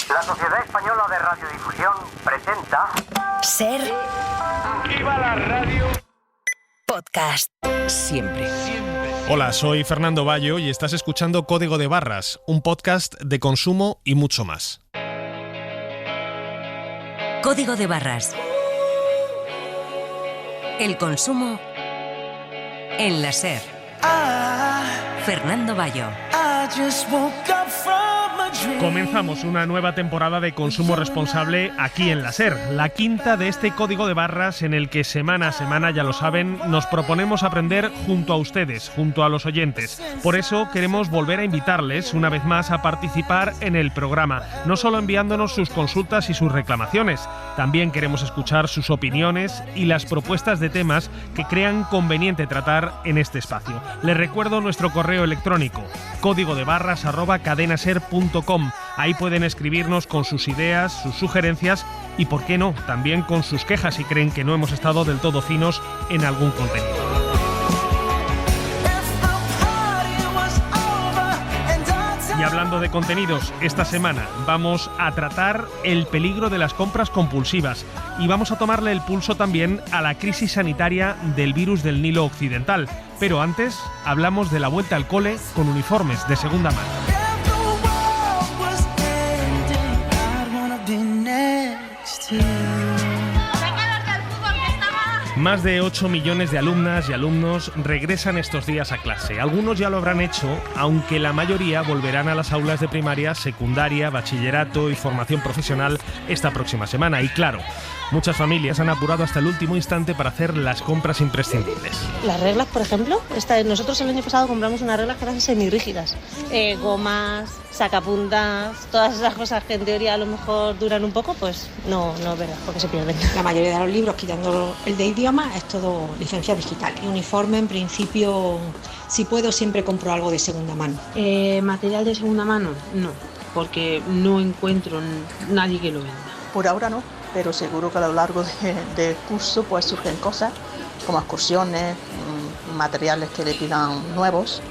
La Sociedad Española de Radiodifusión presenta... Ser. ¡Viva la radio! Podcast. Siempre. Hola, soy Fernando Bayo y estás escuchando Código de Barras, un podcast de consumo y mucho más. Código de Barras. El consumo en la SER. Fernando Bayo. Comenzamos una nueva temporada de consumo responsable aquí en la SER, la quinta de este Código de Barras en el que semana a semana, ya lo saben, nos proponemos aprender junto a ustedes, junto a los oyentes. Por eso queremos volver a invitarles una vez más a participar en el programa, no solo enviándonos sus consultas y sus reclamaciones, también queremos escuchar sus opiniones y las propuestas de temas que crean conveniente tratar en este espacio. Les recuerdo nuestro correo electrónico, códigodebarras@cadenaser.com. Ahí pueden escribirnos con sus ideas, sus sugerencias y, por qué no, también con sus quejas si creen que no hemos estado del todo finos en algún contenido. Y hablando de contenidos, esta semana vamos a tratar el peligro de las compras compulsivas y vamos a tomarle el pulso también a la crisis sanitaria del virus del Nilo Occidental. Pero antes hablamos de la vuelta al cole con uniformes de segunda mano. Más de 8 millones de alumnas y alumnos regresan estos días a clase. Algunos ya lo habrán hecho, aunque la mayoría volverán a las aulas de primaria, secundaria, bachillerato y formación profesional esta próxima semana. Y claro, muchas familias han apurado hasta el último instante para hacer las compras imprescindibles. Las reglas, por ejemplo, nosotros el año pasado compramos unas reglas que eran semirrígidas. Gomas, sacapuntas, todas esas cosas que en teoría a lo mejor duran un poco, pues no es verdad, porque se pierden. La mayoría de los libros, quitando el de idioma, es todo licencia digital. Y uniforme, en principio, si puedo, siempre compro algo de segunda mano. Material de segunda mano, no, porque no encuentro nadie que lo venda. Por ahora no, pero seguro que a lo largo del curso pues surgen cosas como excursiones, materiales que le pidan nuevos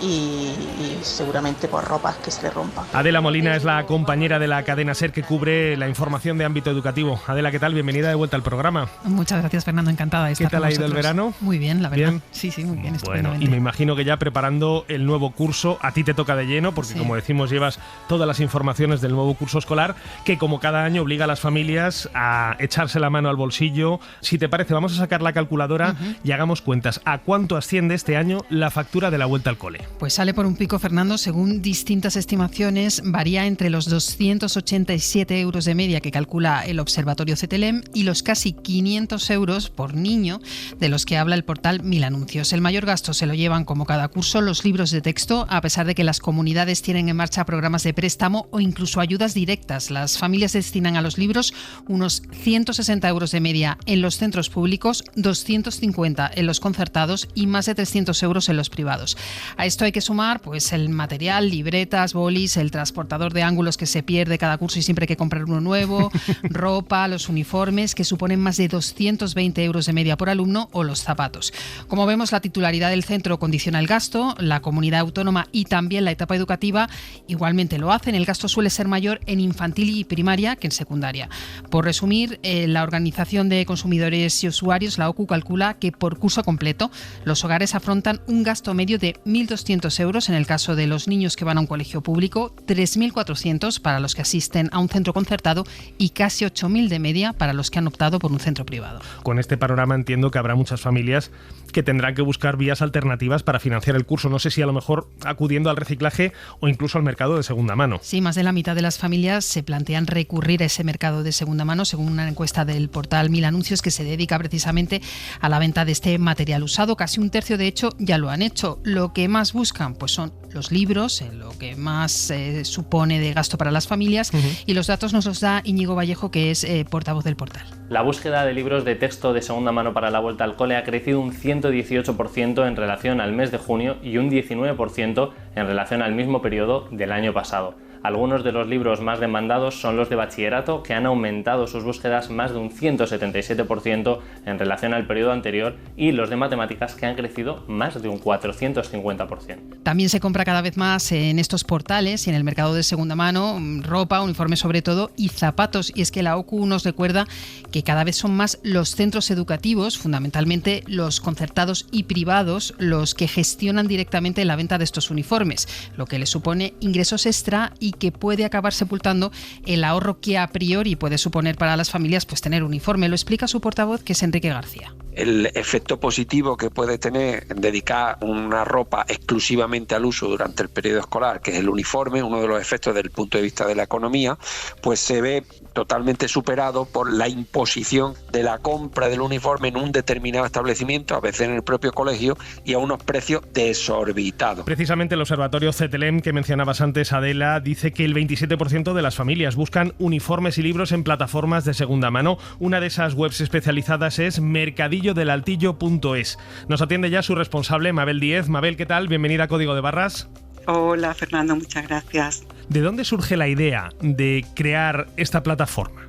y seguramente por ropas que se le rompan. Adela Molina es la compañera de la cadena SER que cubre la información de ámbito educativo. Adela, ¿qué tal? Bienvenida de vuelta al programa. Muchas gracias, Fernando, encantada de estar con vosotros. ¿Qué tal ha ido el verano? Muy bien, la verdad. ¿Bien? Sí, muy bien, Bueno, y me imagino que ya preparando el nuevo curso, a ti te toca de lleno, porque como decimos, llevas todas las informaciones del nuevo curso escolar, que como cada año obliga a las familias a echarse la mano al bolsillo. Si te parece, vamos a sacar la calculadora y hagamos cuentas. ¿A cuánto asciende este año la factura de la vuelta al cole? Pues sale por un pico, Fernando, según distintas estimaciones, varía entre los 287 euros de media que calcula el Observatorio CETELEM y los casi 500 euros por niño de los que habla el portal Mil Anuncios. El mayor gasto se lo llevan, como cada curso, los libros de texto, a pesar de que las comunidades tienen en marcha programas de préstamo o incluso ayudas directas. Las familias destinan a los libros unos 160 euros de media en los centros públicos, 250 en los concertados y más de 300 euros en los privados. A esto hay que sumar pues el material, libretas, bolis, el transportador de ángulos que se pierde cada curso y siempre hay que comprar uno nuevo, ropa, los uniformes, que suponen más de 220 euros de media por alumno, o los zapatos. Como vemos, la titularidad del centro condiciona el gasto, la comunidad autónoma y también la etapa educativa igualmente lo hacen. El gasto suele ser mayor en infantil y primaria que en secundaria. Por resumir, la Organización de Consumidores y Usuarios, la OCU, calcula que por curso completo los hogares afrontan un gasto medio de 1.200 euros en el caso de los niños que van a un colegio público, 3.400 para los que asisten a un centro concertado y casi 8.000 de media para los que han optado por un centro privado. Con este panorama entiendo que habrá muchas familias que tendrán que buscar vías alternativas para financiar el curso. No sé si a lo mejor acudiendo al reciclaje o incluso al mercado de segunda mano. Sí, más de la mitad de las familias se plantean recurrir a ese mercado de segunda mano, según una encuesta del portal Mil Anuncios que se dedica precisamente a la venta de este material usado. Casi un tercio, de hecho, ya lo han hecho. Lo que más buscan pues son los libros, lo que más supone de gasto para las familias, y los datos nos los da Íñigo Vallejo, que es portavoz del portal. La búsqueda de libros de texto de segunda mano para la vuelta al cole ha crecido un 118% en relación al mes de junio y un 19% en relación al mismo periodo del año pasado. Algunos de los libros más demandados son los de bachillerato, que han aumentado sus búsquedas más de un 177% en relación al periodo anterior, y los de matemáticas, que han crecido más de un 450%. También se compra cada vez más en estos portales y en el mercado de segunda mano ropa, uniformes sobre todo, y zapatos. Y es que la OCU nos recuerda que cada vez son más los centros educativos, fundamentalmente los concertados y privados, los que gestionan directamente la venta de estos uniformes, lo que les supone ingresos extra y que puede acabar sepultando el ahorro que a priori puede suponer para las familias pues tener uniforme. Lo explica su portavoz, que es Enrique García. El efecto positivo que puede tener dedicar una ropa exclusivamente al uso durante el periodo escolar, que es el uniforme, uno de los efectos desde el punto de vista de la economía, pues se ve totalmente superado por la imposición de la compra del uniforme en un determinado establecimiento, a veces en el propio colegio, y a unos precios desorbitados. Precisamente el observatorio CETELEM que mencionabas antes, Adela, dice que el 27% de las familias buscan uniformes y libros en plataformas de segunda mano. Una de esas webs especializadas es mercadillodelaltillo.es. Nos atiende ya su responsable, Mabel Díez. Mabel, ¿qué tal? Bienvenida a Código de Barras. Hola, Fernando, muchas gracias. ¿De dónde surge la idea de crear esta plataforma?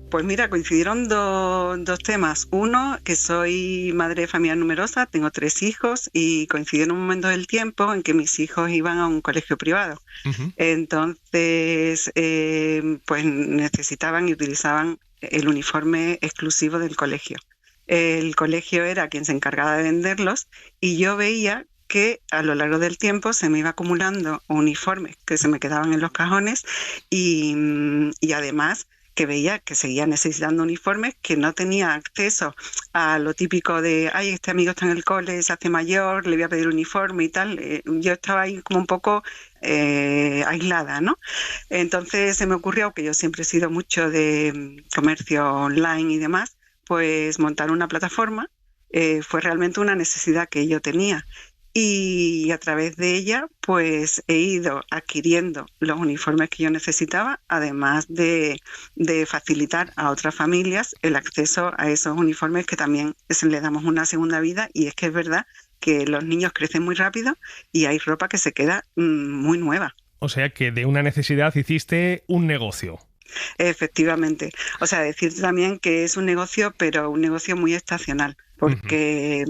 Pues mira, coincidieron dos temas. Uno, que soy madre de familia numerosa, tengo 3 hijos, y coincidió en un momento del tiempo en que mis hijos iban a un colegio privado. Uh-huh. Entonces, pues necesitaban y utilizaban el uniforme exclusivo del colegio. El colegio era quien se encargaba de venderlos, y yo veía que a lo largo del tiempo se me iba acumulando uniformes que se me quedaban en los cajones, y además que veía que seguía necesitando uniformes, que no tenía acceso a lo típico de ay, este amigo está en el cole, se hace mayor, le voy a pedir uniforme y tal. Yo estaba ahí como un poco aislada, ¿no? Entonces se me ocurrió, que yo siempre he sido mucho de comercio online y demás, pues montar una plataforma. Fue realmente una necesidad que yo tenía. Y a través de ella pues he ido adquiriendo los uniformes que yo necesitaba, además de facilitar a otras familias el acceso a esos uniformes, que también le damos una segunda vida. Y es que es verdad que los niños crecen muy rápido y hay ropa que se queda muy nueva. O sea que de una necesidad hiciste un negocio. Efectivamente. O sea, decir también que es un negocio, pero un negocio muy estacional, porque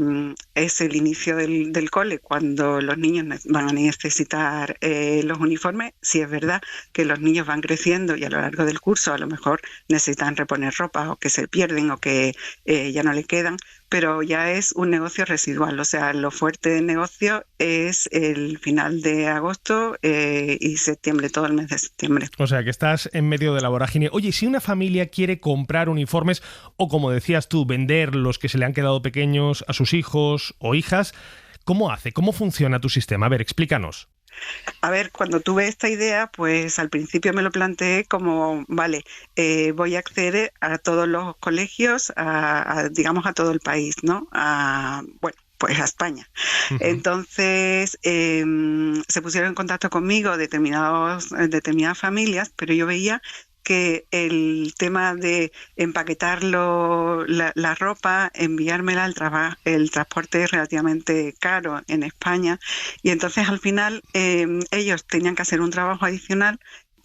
es el inicio del cole, cuando los niños van a necesitar los uniformes. Sí es verdad que los niños van creciendo y a lo largo del curso a lo mejor necesitan reponer ropa, o que se pierden, o que ya no le quedan, pero ya es un negocio residual. O sea, lo fuerte del negocio es el final de agosto y septiembre, todo el mes de septiembre. O sea, que estás en medio de la vorágine. Oye, si una familia quiere comprar uniformes, o como decías tú, vender los que se le han quedado pequeños a sus hijos o hijas, ¿cómo hace? ¿Cómo funciona tu sistema? A ver, explícanos. A ver, cuando tuve esta idea, pues al principio me lo planteé como, vale, voy a acceder a todos los colegios, digamos a todo el país, ¿no? Pues a España. Uh-huh. Entonces se pusieron en contacto conmigo determinadas familias, pero yo veía que el tema de empaquetar la ropa, enviármela, el transporte es relativamente caro en España, y entonces al final ellos tenían que hacer un trabajo adicional,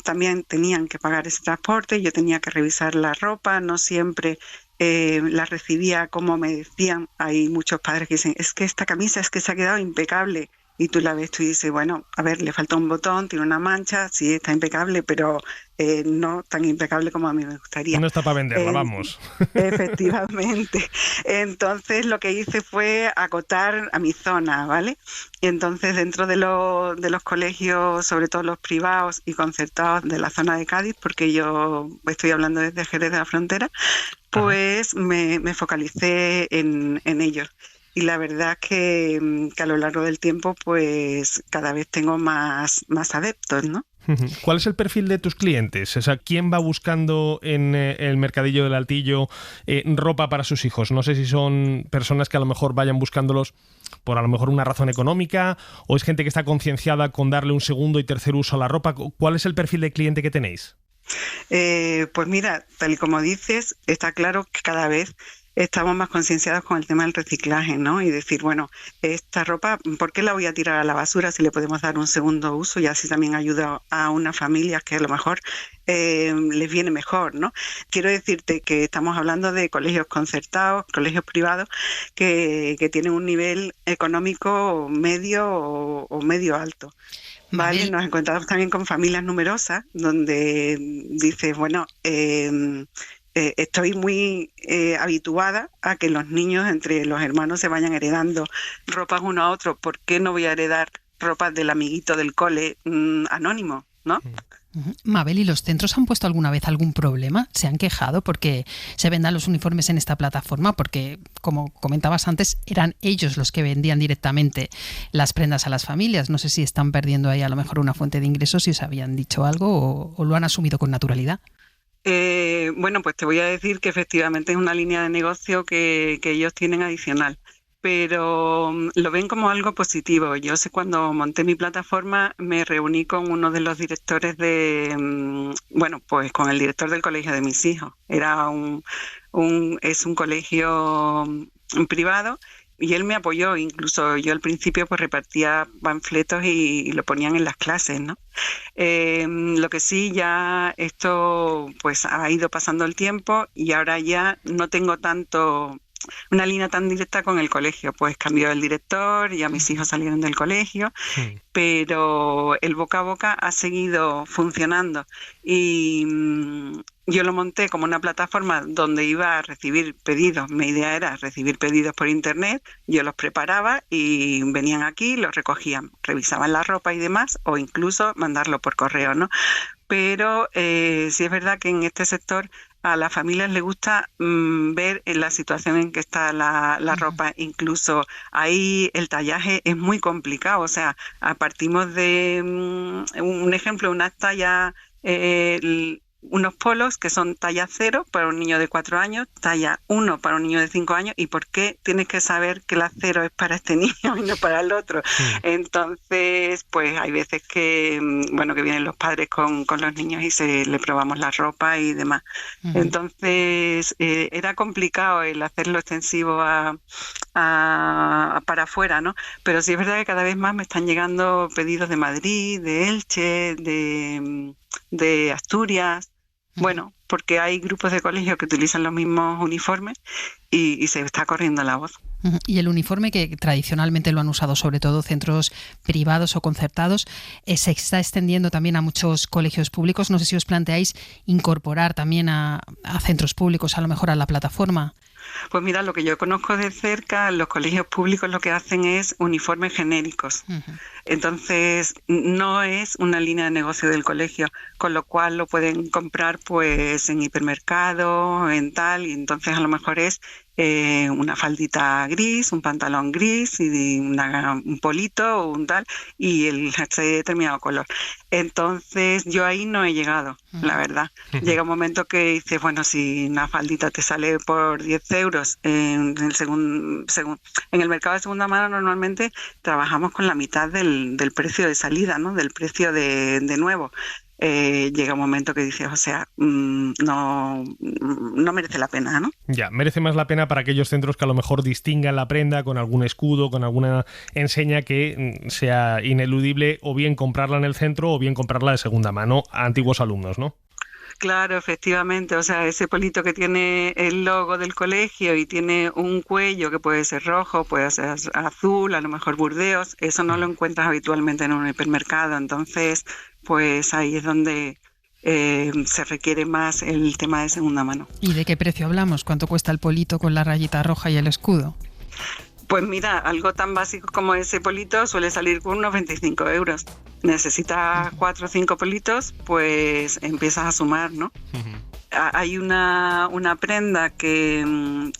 también tenían que pagar ese transporte, yo tenía que revisar la ropa, no siempre la recibía como me decían. Hay muchos padres que dicen, es que esta camisa es que se ha quedado impecable. Y tú la ves, tú dices, bueno, a ver, le falta un botón, tiene una mancha, sí, está impecable, pero no tan impecable como a mí me gustaría. No está para venderla, vamos. Efectivamente. Entonces lo que hice fue acotar a mi zona, ¿vale? Y entonces dentro de los colegios, sobre todo los privados y concertados de la zona de Cádiz, porque yo estoy hablando desde Jerez de la Frontera, pues me focalicé en ellos. Y la verdad que a lo largo del tiempo pues cada vez tengo más adeptos, ¿no? ¿Cuál es el perfil de tus clientes? O sea, ¿quién va buscando en el mercadillo del Altillo ropa para sus hijos? No sé si son personas que a lo mejor vayan buscándolos por a lo mejor una razón económica, o es gente que está concienciada con darle un segundo y tercer uso a la ropa. ¿Cuál es el perfil de cliente que tenéis? Pues mira, tal y como dices, está claro que cada vez estamos más concienciados con el tema del reciclaje, ¿no? Y decir, bueno, esta ropa, ¿por qué la voy a tirar a la basura si le podemos dar un segundo uso? Y así también ayuda a unas familias que a lo mejor les viene mejor, ¿no? Quiero decirte que estamos hablando de colegios concertados, colegios privados, que tienen un nivel económico medio o medio alto. Vale, nos encontramos también con familias numerosas donde dices, bueno, estoy muy habituada a que los niños entre los hermanos se vayan heredando ropas uno a otro. ¿Por qué no voy a heredar ropas del amiguito del cole anónimo, no? Mabel, ¿y los centros han puesto alguna vez algún problema? ¿Se han quejado porque se vendan los uniformes en esta plataforma? Porque, como comentabas antes, eran ellos los que vendían directamente las prendas a las familias. No sé si están perdiendo ahí a lo mejor una fuente de ingresos, si os habían dicho algo o lo han asumido con naturalidad. Bueno, pues te voy a decir que efectivamente es una línea de negocio que ellos tienen adicional, pero lo ven como algo positivo. Yo sé, cuando monté mi plataforma me reuní con uno de los directores pues con el director del colegio de mis hijos. Es un colegio privado y él me apoyó. Incluso yo al principio pues repartía panfletos y lo ponían en las clases, ¿no? Lo que sí, ya esto pues ha ido pasando el tiempo y ahora ya no tengo una línea tan directa con el colegio, pues cambió el director, ya mis hijos salieron del colegio, pero el boca a boca ha seguido funcionando y yo lo monté como una plataforma donde iba a recibir pedidos. Mi idea era recibir pedidos por internet, yo los preparaba y venían aquí, los recogían, revisaban la ropa y demás, o incluso mandarlo por correo, ¿no? Pero sí es verdad que en este sector a las familias les gusta ver en la situación en que está la ropa. Incluso ahí el tallaje es muy complicado. O sea, partimos de un ejemplo, una talla, unos polos que son talla 0 para un niño de 4 años, talla 1 para un niño de 5 años. ¿Y por qué tienes que saber que la 0 es para este niño y no para el otro? Entonces, pues hay veces que vienen los padres con los niños y le probamos la ropa y demás. Entonces, era complicado el hacerlo extensivo para afuera, ¿no? Pero sí es verdad que cada vez más me están llegando pedidos de Madrid, de Elche, de Asturias. Bueno, porque hay grupos de colegios que utilizan los mismos uniformes y se está corriendo la voz. Y el uniforme, que tradicionalmente lo han usado sobre todo centros privados o concertados, se está extendiendo también a muchos colegios públicos. No sé si os planteáis incorporar también a centros públicos, a lo mejor a la plataforma. Pues mira, lo que yo conozco de cerca, los colegios públicos lo que hacen es uniformes genéricos. Entonces, no es una línea de negocio del colegio, con lo cual lo pueden comprar pues en hipermercado, en tal, y entonces a lo mejor es una faldita gris, un pantalón gris y un polito o un tal, y este determinado color. Entonces yo ahí no he llegado, la verdad. Llega un momento que dices, bueno, si una faldita te sale por 10 euros en el mercado de segunda mano, normalmente trabajamos con la mitad del precio de salida, ¿no? Del precio de nuevo. Llega un momento que dices, o sea, no merece la pena, ¿no? Ya, merece más la pena para aquellos centros que a lo mejor distingan la prenda con algún escudo, con alguna enseña que sea ineludible, o bien comprarla en el centro o bien comprarla de segunda mano a antiguos alumnos, ¿no? Claro, efectivamente, o sea, ese polito que tiene el logo del colegio y tiene un cuello que puede ser rojo, puede ser azul, a lo mejor Burdeos, eso no lo encuentras habitualmente en un hipermercado. Entonces, pues ahí es donde se requiere más el tema de segunda mano. ¿Y de qué precio hablamos? ¿Cuánto cuesta el polito con la rayita roja y el escudo? Pues mira, algo tan básico como ese polito suele salir por unos 25 euros. Necesitas 4 o 5 politos, pues empiezas a sumar, ¿no? Hay una prenda que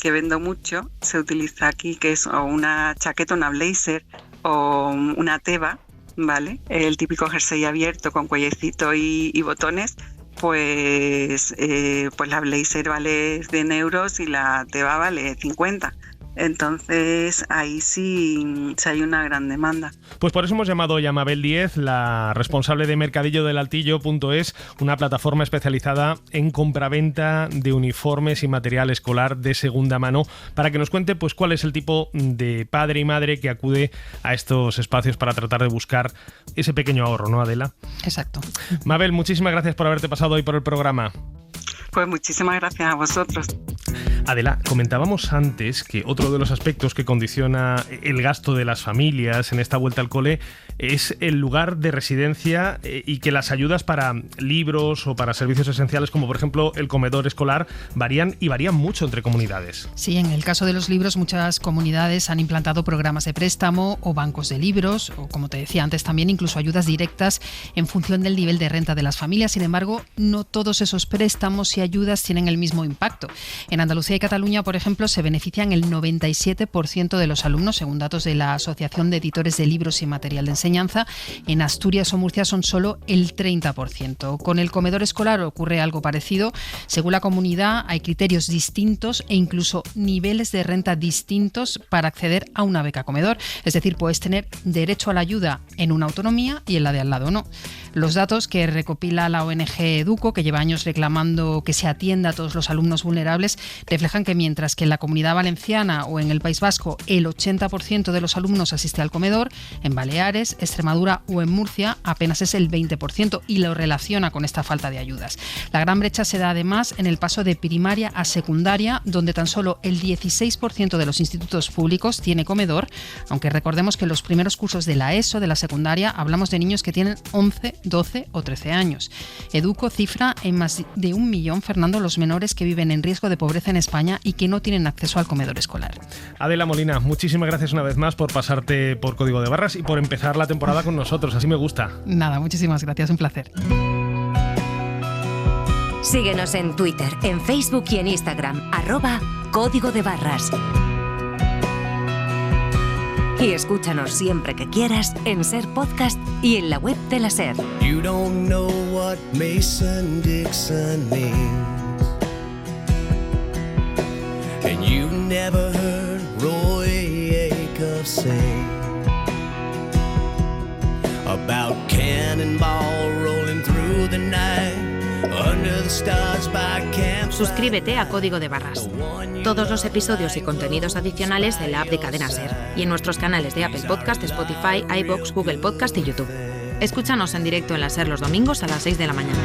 vendo mucho, se utiliza aquí, que es o una chaqueta, una blazer o una teba, ¿vale? El típico jersey abierto con cuellecito y botones. Pues la blazer vale 100 euros y la teba vale 50. Entonces ahí sí hay una gran demanda. Pues por eso hemos llamado hoy a Mabel Díez, la responsable de mercadillodelaltillo.es, una plataforma especializada en compraventa de uniformes y material escolar de segunda mano, para que nos cuente pues cuál es el tipo de padre y madre que acude a estos espacios para tratar de buscar ese pequeño ahorro, ¿no, Adela? Exacto. Mabel, muchísimas gracias por haberte pasado hoy por el programa. Pues muchísimas gracias a vosotros. Adela, comentábamos antes que otro de los aspectos que condiciona el gasto de las familias en esta vuelta al cole es el lugar de residencia y que las ayudas para libros o para servicios esenciales, como por ejemplo el comedor escolar, varían mucho entre comunidades. Sí, en el caso de los libros, muchas comunidades han implantado programas de préstamo o bancos de libros, o como te decía antes también, incluso ayudas directas en función del nivel de renta de las familias. Sin embargo, no todos esos préstamos y ayudas tienen el mismo impacto. En Andalucía y Cataluña, por ejemplo, se benefician el 97% de los alumnos, según datos de la Asociación de Editores de Libros y Material de Enseñanza. En Asturias o Murcia son solo el 30%. Con el comedor escolar ocurre algo parecido. Según la comunidad, hay criterios distintos e incluso niveles de renta distintos para acceder a una beca comedor. Es decir, puedes tener derecho a la ayuda en una autonomía y en la de al lado no. Los datos que recopila la ONG Educo, que lleva años reclamando que se atienda a todos los alumnos vulnerables, reflejan que mientras que en la Comunidad Valenciana o en el País Vasco el 80% de los alumnos asiste al comedor, en Baleares, Extremadura o en Murcia apenas es el 20% y lo relaciona con esta falta de ayudas. La gran brecha se da además en el paso de primaria a secundaria, donde tan solo el 16% de los institutos públicos tiene comedor, aunque recordemos que en los primeros cursos de la ESO, de la secundaria, hablamos de niños que tienen 11, 12 o 13 años. Educo cifra en más de 1 millón, Fernando, los menores que viven en riesgo de pobreza en España y que no tienen acceso al comedor escolar. Adela Molina, muchísimas gracias una vez más por pasarte por Código de Barras y por empezar la temporada con nosotros, así me gusta. Nada, muchísimas gracias, un placer. Síguenos en Twitter, en Facebook y en Instagram, @Código de Barras. Y escúchanos siempre que quieras en SER Podcast y en la web de la SER. You don't know what Mason-Dixon means, and you never heard Roy Acuff sing about Cannonball rolling through the night under the stars by camp. Suscríbete a Código de Barras. Todos los episodios y contenidos adicionales en la app de Cadena SER y en nuestros canales de Apple Podcast, Spotify, iVoox, Google Podcast y YouTube. Escúchanos en directo en la SER los domingos a las 6 de la mañana.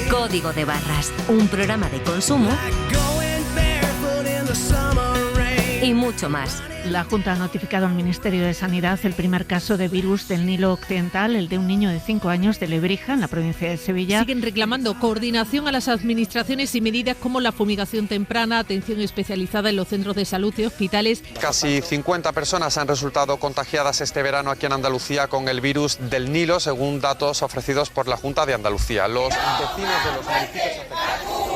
Código de Barras, un programa de consumo y mucho más. La Junta ha notificado al Ministerio de Sanidad el primer caso de virus del Nilo Occidental, el de un niño de 5 años de Lebrija, en la provincia de Sevilla. Siguen reclamando coordinación a las administraciones y medidas como la fumigación temprana, atención especializada en los centros de salud y hospitales. Casi 50 personas han resultado contagiadas este verano aquí en Andalucía con el virus del Nilo, según datos ofrecidos por la Junta de Andalucía. Los vecinos de los municipios afectados.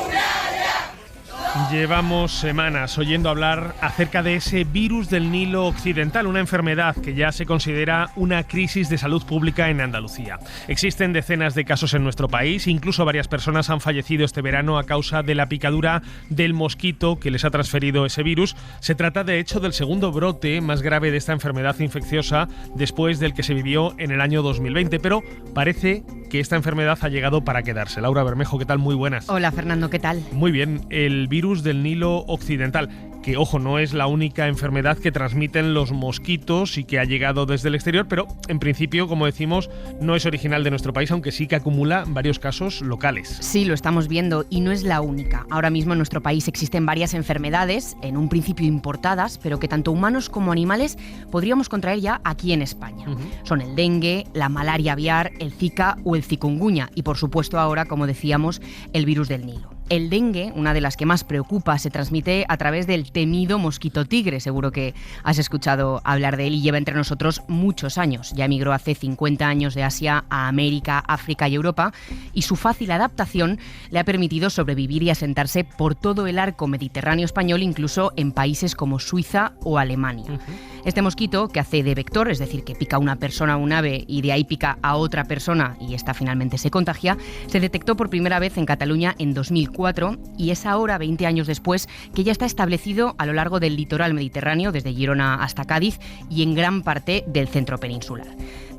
Llevamos semanas oyendo hablar acerca de ese virus del Nilo Occidental, una enfermedad que ya se considera una crisis de salud pública en Andalucía. Existen decenas de casos en nuestro país, incluso varias personas han fallecido este verano a causa de la picadura del mosquito que les ha transferido ese virus. Se trata de hecho del segundo brote más grave de esta enfermedad infecciosa después del que se vivió en el año 2020, pero parece que esta enfermedad ha llegado para quedarse. Laura Bermejo, ¿qué tal? Muy buenas. Hola Fernando, ¿qué tal? Muy bien, el virus del Nilo Occidental, que ojo, no es la única enfermedad que transmiten los mosquitos y que ha llegado desde el exterior, pero en principio, como decimos, no es original de nuestro país, aunque sí que acumula varios casos locales. Sí, lo estamos viendo y no es la única. Ahora mismo en nuestro país existen varias enfermedades, en un principio importadas, pero que tanto humanos como animales podríamos contraer ya aquí en España. Son el dengue, la malaria aviar, el Zika o el chikungunya y por supuesto ahora, como decíamos, el virus del Nilo. El dengue, una de las que más preocupa, se transmite a través del temido mosquito tigre. Seguro que has escuchado hablar de él y lleva entre nosotros muchos años. Ya emigró hace 50 años de Asia a América, África y Europa, y su fácil adaptación le ha permitido sobrevivir y asentarse por todo el arco mediterráneo español, incluso en países como Suiza o Alemania. Este mosquito, que hace de vector, es decir, que pica a una persona o un ave y de ahí pica a otra persona y esta finalmente se contagia, se detectó por primera vez en Cataluña en 2004 y es ahora, 20 años después, que ya está establecido a lo largo del litoral mediterráneo, desde Girona hasta Cádiz y en gran parte del centro peninsular.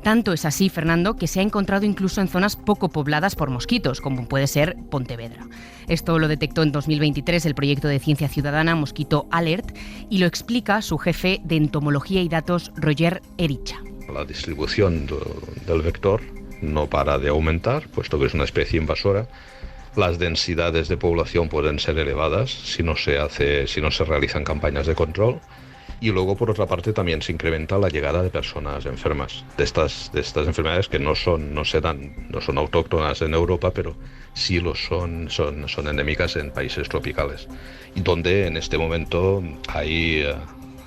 Tanto es así, Fernando, que se ha encontrado incluso en zonas poco pobladas por mosquitos, como puede ser Pontevedra. Esto lo detectó en 2023 el proyecto de ciencia ciudadana Mosquito Alert y lo explica su jefe de entomología y datos, Roger Ericha. La distribución del vector no para de aumentar, puesto que es una especie invasora. Las densidades de población pueden ser elevadas si no se realizan campañas de control. Y luego, por otra parte, también se incrementa la llegada de personas enfermas de estas enfermedades que no son autóctonas en Europa, pero sí lo son endémicas en países tropicales. Y donde en este momento hay,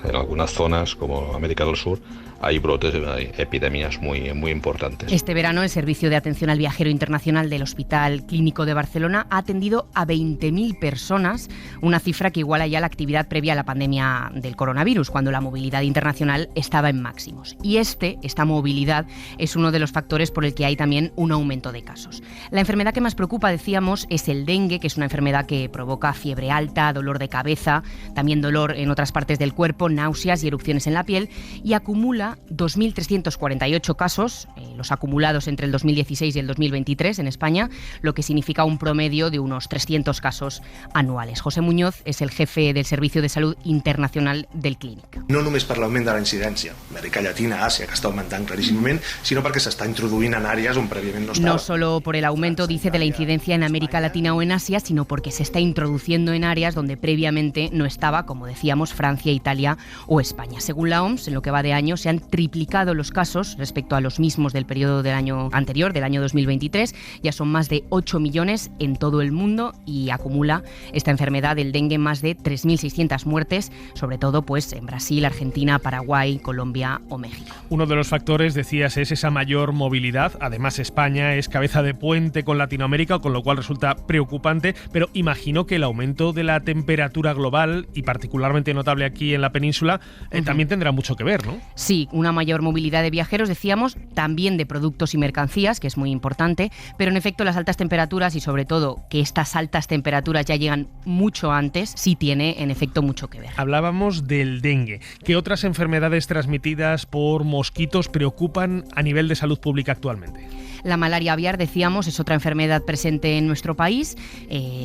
en algunas zonas como América del Sur, hay brotes, hay epidemias muy importantes. Este verano, el Servicio de Atención al Viajero Internacional del Hospital Clínico de Barcelona ha atendido a 20.000 personas, una cifra que iguala ya la actividad previa a la pandemia del coronavirus, cuando la movilidad internacional estaba en máximos. Y esta movilidad es uno de los factores por el que hay también un aumento de casos. La enfermedad que más preocupa, decíamos, es el dengue, que es una enfermedad que provoca fiebre alta, dolor de cabeza, también dolor en otras partes del cuerpo, náuseas y erupciones en la piel, y acumula 2.348 casos, los acumulados entre el 2016 y el 2023 en España, lo que significa un promedio de unos 300 casos anuales. José Muñoz és el jefe del Servicio de Salud Internacional del Clínic. No només per l'augment de la incidència, Amèrica Llatina, Àsia, que està augmentant claríssimament, sinó perquè s'està introduint en àreas on prèviament no estava. No solo por el aumento, dice, de la incidencia en América Latina o en Asia, sino porque se está introduciendo en áreas donde previamente no estaba, como decíamos, Francia, Italia o España. Según la OMS, en lo que va de año se han triplicado los casos respecto a los mismos del periodo del año anterior, del año 2023. Ya son más de 8 millones en todo el mundo y acumula esta enfermedad del dengue más de 3.600 muertes, sobre todo pues en Brasil, Argentina, Paraguay, Colombia o México. Uno de los factores, decías, es esa mayor movilidad. Además, España es cabeza de puente con Latinoamérica, con lo cual resulta preocupante, pero imagino que el aumento de la temperatura global, y particularmente notable aquí en la península, también tendrá mucho que ver, ¿no? Sí, una mayor movilidad de viajeros, decíamos, también de productos y mercancías, que es muy importante, pero en efecto las altas temperaturas y sobre todo que estas altas temperaturas ya llegan mucho antes, sí tiene en efecto mucho que ver. Hablábamos del dengue. ¿Qué otras enfermedades transmitidas por mosquitos preocupan a nivel de salud pública actualmente? La malaria aviar, decíamos, es otra enfermedad presente en nuestro país.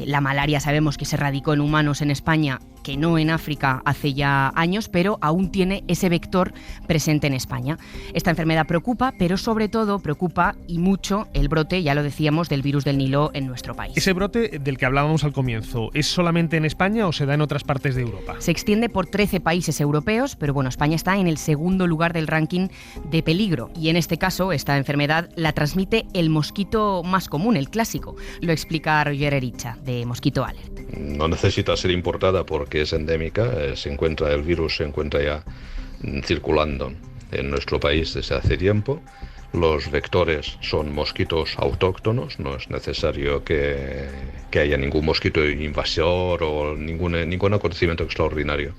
La malaria sabemos que se erradicó en humanos en España, que no en África hace ya años, pero aún tiene ese vector presente en España. Esta enfermedad preocupa, pero sobre todo preocupa y mucho el brote, ya lo decíamos, del virus del Nilo en nuestro país. ¿Ese brote del que hablábamos al comienzo es solamente en España o se da en otras partes de Europa? Se extiende por 13 países europeos, pero bueno, España está en el segundo lugar del ranking de peligro y en este caso esta enfermedad la transmite el mosquito más común, el clásico. Lo explica Roger Ericha, de Mosquito Alert. No necesita ser importada porque es endémica, el virus se encuentra ya circulando en nuestro país desde hace tiempo. Los vectores son mosquitos autóctonos, no es necesario que haya ningún mosquito invasor o ningún acontecimiento extraordinario.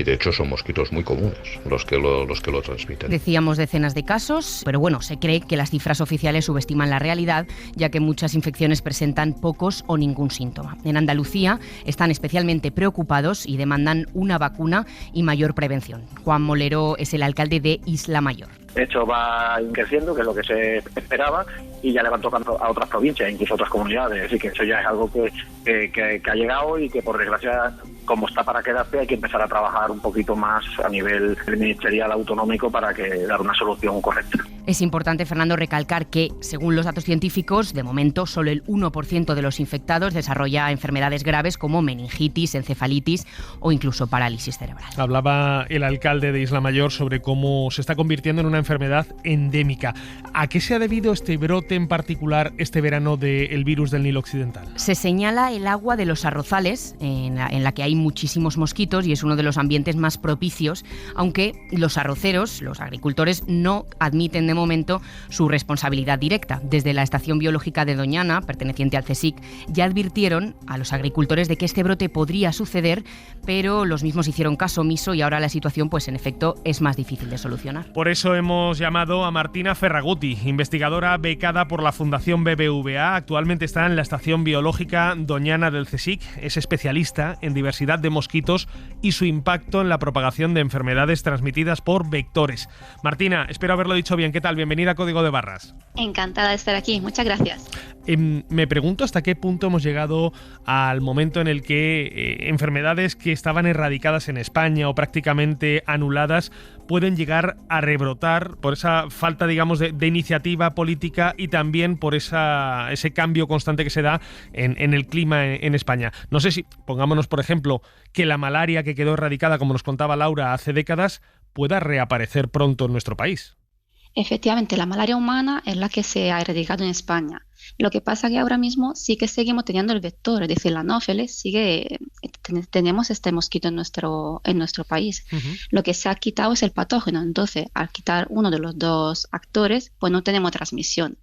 Y de hecho son mosquitos muy comunes los que lo transmiten. Decíamos decenas de casos, pero bueno, se cree que las cifras oficiales subestiman la realidad, ya que muchas infecciones presentan pocos o ningún síntoma. En Andalucía están especialmente preocupados y demandan una vacuna y mayor prevención. Juan Molero es el alcalde de Isla Mayor. De hecho va creciendo, que es lo que se esperaba, y ya le van tocando a otras provincias, incluso a otras comunidades. Así que eso ya es algo que ha llegado y que por desgracia, como está para quedarse, hay que empezar a trabajar un poquito más a nivel ministerial autonómico para dar una solución correcta. Es importante, Fernando, recalcar que, según los datos científicos, de momento solo el 1% de los infectados desarrolla enfermedades graves como meningitis, encefalitis o incluso parálisis cerebral. Hablaba el alcalde de Isla Mayor sobre cómo se está convirtiendo en una enfermedad endémica. ¿A qué se ha debido este brote en particular este verano del virus del Nilo Occidental? Se señala el agua de los arrozales, en la que hay muchísimos mosquitos y es uno de los ambientes más propicios, aunque los arroceros, los agricultores, no admiten de momento su responsabilidad directa. Desde la Estación Biológica de Doñana, perteneciente al CSIC, ya advirtieron a los agricultores de que este brote podría suceder, pero los mismos hicieron caso omiso y ahora la situación, pues en efecto, es más difícil de solucionar. Por eso hemos llamado a Martina Ferraguti, investigadora becada por la Fundación BBVA. Actualmente está en la Estación Biológica Doñana del CSIC. Es especialista en diversidad de mosquitos y su impacto en la propagación de enfermedades transmitidas por vectores. Martina, espero haberlo dicho bien. ¿Qué tal? Bienvenida a Código de Barras. Encantada de estar aquí. Muchas gracias. Me pregunto hasta qué punto hemos llegado al momento en el que enfermedades que estaban erradicadas en España o prácticamente anuladas pueden llegar a rebrotar por esa falta, digamos, de iniciativa política y también por ese cambio constante que se da en el clima en España. No sé si, pongámonos por ejemplo, que la malaria que quedó erradicada, como nos contaba Laura, hace décadas, pueda reaparecer pronto en nuestro país. Efectivamente, la malaria humana es la que se ha erradicado en España. Lo que pasa es que ahora mismo sí que seguimos teniendo el vector, es decir, la anófeles, tenemos este mosquito en nuestro país. Lo que se ha quitado es el patógeno, entonces al quitar uno de los dos actores, pues no tenemos transmisión.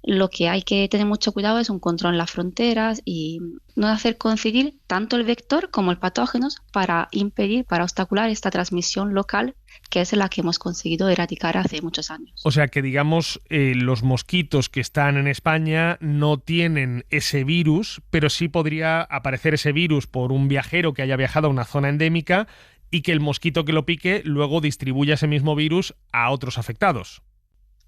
Lo que hay que tener mucho cuidado es un control en las fronteras y no hacer coincidir tanto el vector como el patógeno para obstacular esta transmisión local, que es la que hemos conseguido erradicar hace muchos años. O sea que, digamos, los mosquitos que están en España no tienen ese virus, pero sí podría aparecer ese virus por un viajero que haya viajado a una zona endémica y que el mosquito que lo pique luego distribuya ese mismo virus a otros afectados.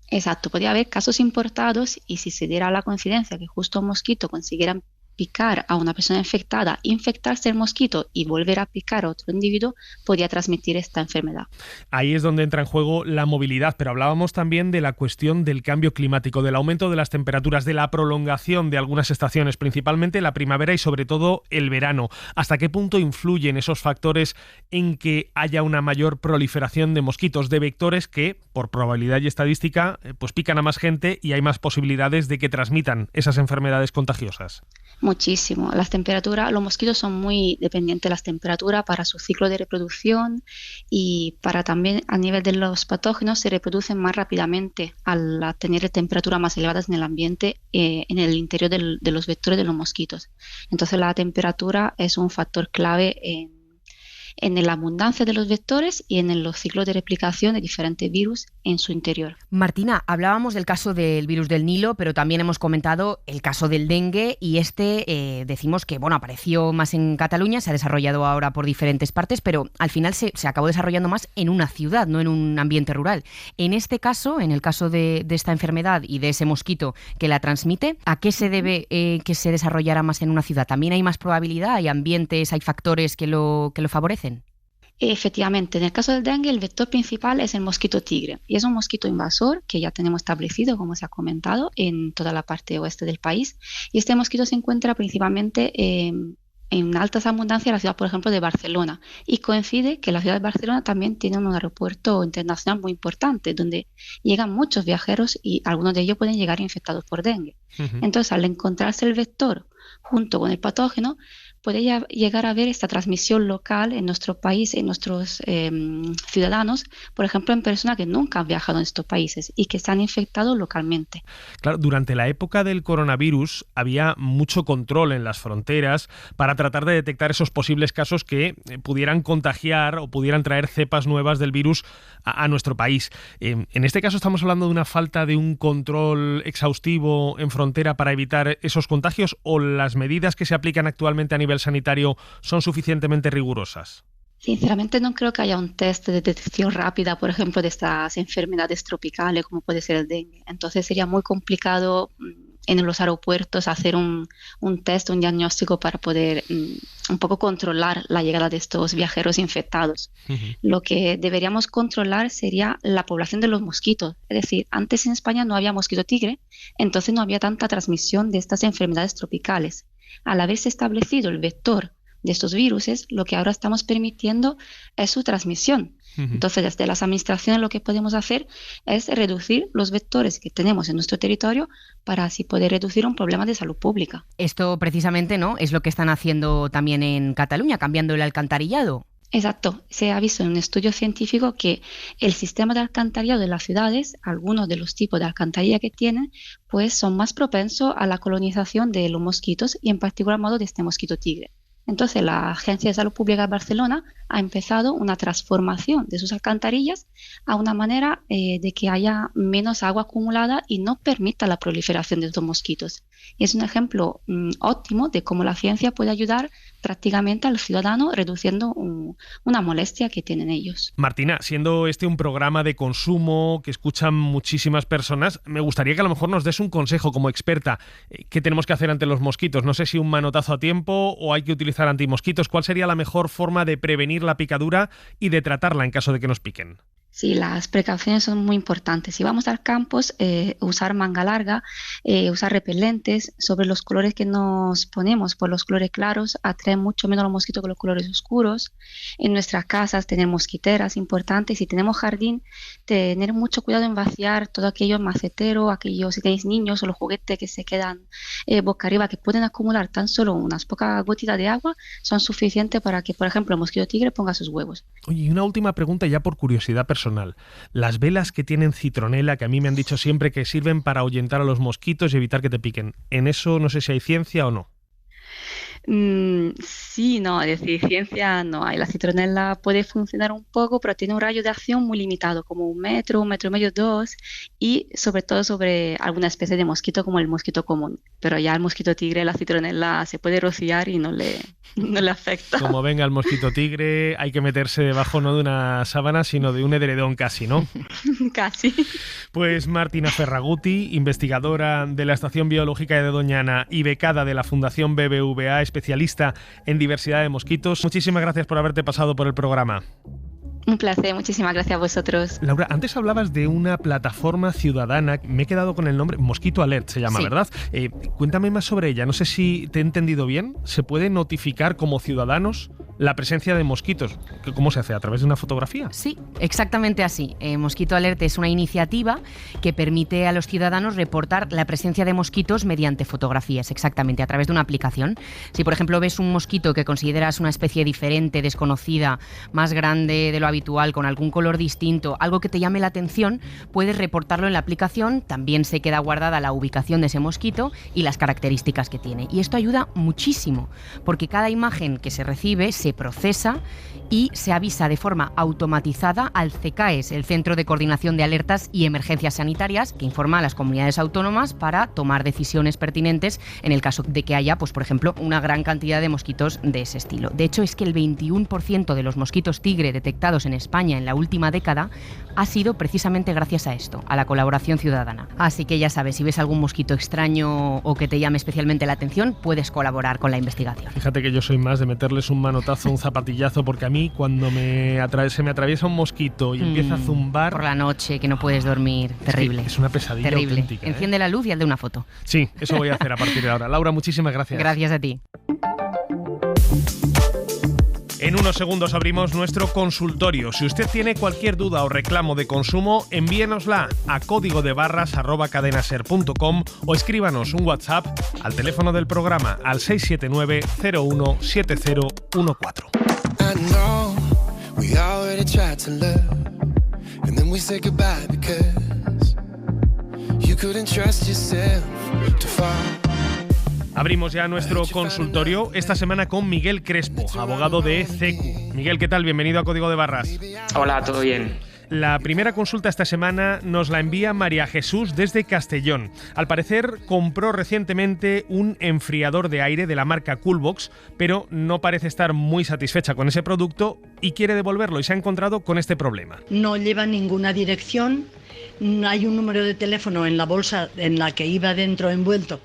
Exacto, podría haber casos importados y si se diera la coincidencia que justo un mosquito consiguiera picar a una persona infectada, infectarse el mosquito y volver a picar a otro individuo, podría transmitir esta enfermedad. Ahí es donde entra en juego la movilidad, pero hablábamos también de la cuestión del cambio climático, del aumento de las temperaturas, de la prolongación de algunas estaciones, principalmente la primavera y sobre todo el verano. ¿Hasta qué punto influyen esos factores en que haya una mayor proliferación de mosquitos, de vectores que, por probabilidad y estadística, pues pican a más gente y hay más posibilidades de que transmitan esas enfermedades contagiosas? Muchísimo. Las temperaturas, los mosquitos son muy dependientes de las temperaturas para su ciclo de reproducción y para también a nivel de los patógenos se reproducen más rápidamente al tener temperaturas más elevadas en el ambiente en el interior de los vectores de los mosquitos. Entonces la temperatura es un factor clave en la abundancia de los vectores y en los ciclos de replicación de diferentes virus en su interior. Martina, hablábamos del caso del virus del Nilo, pero también hemos comentado el caso del dengue y decimos que apareció más en Cataluña, se ha desarrollado ahora por diferentes partes, pero al final se acabó desarrollando más en una ciudad, no en un ambiente rural. En este caso, en el caso de esta enfermedad y de ese mosquito que la transmite, ¿a qué se debe que se desarrollara más en una ciudad? ¿También hay más probabilidad? ¿Hay ambientes, hay factores que lo favorecen? Efectivamente, en el caso del dengue el vector principal es el mosquito tigre y es un mosquito invasor que ya tenemos establecido, como se ha comentado, en toda la parte oeste del país y este mosquito se encuentra principalmente en altas abundancias en la ciudad, por ejemplo, de Barcelona y coincide que la ciudad de Barcelona también tiene un aeropuerto internacional muy importante donde llegan muchos viajeros y algunos de ellos pueden llegar infectados por dengue. Entonces, al encontrarse el vector junto con el patógeno, puede llegar a haber esta transmisión local en nuestro país, en nuestros ciudadanos, por ejemplo, en personas que nunca han viajado en estos países y que se han infectado localmente. Claro, durante la época del coronavirus había mucho control en las fronteras para tratar de detectar esos posibles casos que pudieran contagiar o pudieran traer cepas nuevas del virus a nuestro país. En este caso estamos hablando de una falta de un control exhaustivo en frontera para evitar esos contagios, ¿o las medidas que se aplican actualmente a nivel sanitario son suficientemente rigurosas? Sinceramente no creo que haya un test de detección rápida, por ejemplo, de estas enfermedades tropicales como puede ser el dengue. Entonces sería muy complicado en los aeropuertos hacer un test, un diagnóstico para poder un poco controlar la llegada de estos viajeros infectados. Lo que deberíamos controlar sería la población de los mosquitos. Es decir, antes en España no había mosquito tigre, entonces no había tanta transmisión de estas enfermedades tropicales. Al haberse establecido el vector de estos virus, lo que ahora estamos permitiendo es su transmisión. Entonces, desde las administraciones lo que podemos hacer es reducir los vectores que tenemos en nuestro territorio para así poder reducir un problema de salud pública. Esto precisamente, ¿no?, es lo que están haciendo también en Cataluña, cambiando el alcantarillado. Exacto. Se ha visto en un estudio científico que el sistema de alcantarillado de las ciudades, algunos de los tipos de alcantarilla que tienen, pues son más propensos a la colonización de los mosquitos y en particular modo de este mosquito tigre. Entonces, la Agencia de Salud Pública de Barcelona ha empezado una transformación de sus alcantarillas a una manera de que haya menos agua acumulada y no permita la proliferación de estos mosquitos. Y es un ejemplo óptimo de cómo la ciencia puede ayudar prácticamente al ciudadano reduciendo una molestia que tienen ellos. Martina, siendo este un programa de consumo que escuchan muchísimas personas, me gustaría que a lo mejor nos des un consejo como experta. ¿Qué tenemos que hacer ante los mosquitos? No sé si un manotazo a tiempo o hay que utilizar antimosquitos. ¿Cuál sería la mejor forma de prevenir la picadura y de tratarla en caso de que nos piquen? Sí, las precauciones son muy importantes. Si vamos al campo, usar manga larga, usar repelentes. Sobre los colores que nos ponemos, por los colores claros, atraen mucho menos los mosquitos que los colores oscuros. En nuestras casas tener mosquiteras, importantes. Si tenemos jardín, tener mucho cuidado en vaciar todo aquello macetero, si tenéis niños o los juguetes que se quedan boca arriba, que pueden acumular tan solo unas pocas gotitas de agua, son suficientes para que, por ejemplo, el mosquito tigre ponga sus huevos. Oye, y una última pregunta ya por curiosidad personal. Las velas que tienen citronela, que a mí me han dicho siempre que sirven para ahuyentar a los mosquitos y evitar que te piquen. ¿En eso no sé si hay ciencia o no? Sí, no, es decir, ciencia no hay. La citronela puede funcionar un poco, pero tiene un rayo de acción muy limitado, como 1 metro, 1,5 metros, 2, y sobre todo sobre alguna especie de mosquito como el mosquito común. Pero ya el mosquito tigre, la citronela se puede rociar y no le afecta. Como venga el mosquito tigre, hay que meterse debajo no de una sábana, sino de un edredón casi, ¿no? Casi. Pues Martina Ferraguti, investigadora de la Estación Biológica de Doñana y becada de la Fundación BBVA, especialista en diversidad de mosquitos. Muchísimas gracias por haberte pasado por el programa. Un placer, muchísimas gracias a vosotros. Laura, antes hablabas de una plataforma ciudadana, me he quedado con el nombre, Mosquito Alert se llama, sí. ¿Verdad? Cuéntame más sobre ella, no sé si te he entendido bien. ¿Se puede notificar como ciudadanos la presencia de mosquitos? ¿Cómo se hace? ¿A través de una fotografía? Sí, exactamente así. Mosquito Alert es una iniciativa que permite a los ciudadanos reportar la presencia de mosquitos mediante fotografías, exactamente, a través de una aplicación. Si, por ejemplo, ves un mosquito que consideras una especie diferente, desconocida, más grande de lo habitual, con algún color distinto, algo que te llame la atención, puedes reportarlo en la aplicación. También se queda guardada la ubicación de ese mosquito y las características que tiene. Y esto ayuda muchísimo, porque cada imagen que se recibe se procesa y se avisa de forma automatizada al CECAES, el Centro de Coordinación de Alertas y Emergencias Sanitarias, que informa a las comunidades autónomas para tomar decisiones pertinentes en el caso de que haya, pues por ejemplo, una gran cantidad de mosquitos de ese estilo. De hecho, es que el 21% de los mosquitos tigre detectados en España en la última década ha sido precisamente gracias a esto, a la colaboración ciudadana. Así que ya sabes, si ves algún mosquito extraño o que te llame especialmente la atención, puedes colaborar con la investigación. Fíjate que yo soy más de meterles un manotazo, un zapatillazo, porque a mí cuando se me atraviesa un mosquito y empieza a zumbar... Por la noche, que no puedes dormir, terrible. Es una pesadilla terrible. Auténtica. Enciende la luz y hazle una foto. Sí, eso voy a hacer a partir de ahora. Laura, muchísimas gracias. Gracias a ti. En unos segundos abrimos nuestro consultorio. Si usted tiene cualquier duda o reclamo de consumo, envíenosla a códigodebarras@cadenaser.com o escríbanos un WhatsApp al teléfono del programa al 679 017014. Abrimos ya nuestro consultorio esta semana con Miguel Crespo, abogado de CECU. Miguel, ¿qué tal? Bienvenido a Código de Barras. Hola, ¿todo bien? La primera consulta esta semana nos la envía María Jesús desde Castellón. Al parecer compró recientemente un enfriador de aire de la marca Coolbox, pero no parece estar muy satisfecha con ese producto y quiere devolverlo, y se ha encontrado con este problema. No lleva ninguna dirección, no hay un número de teléfono en la bolsa en la que iba dentro envuelto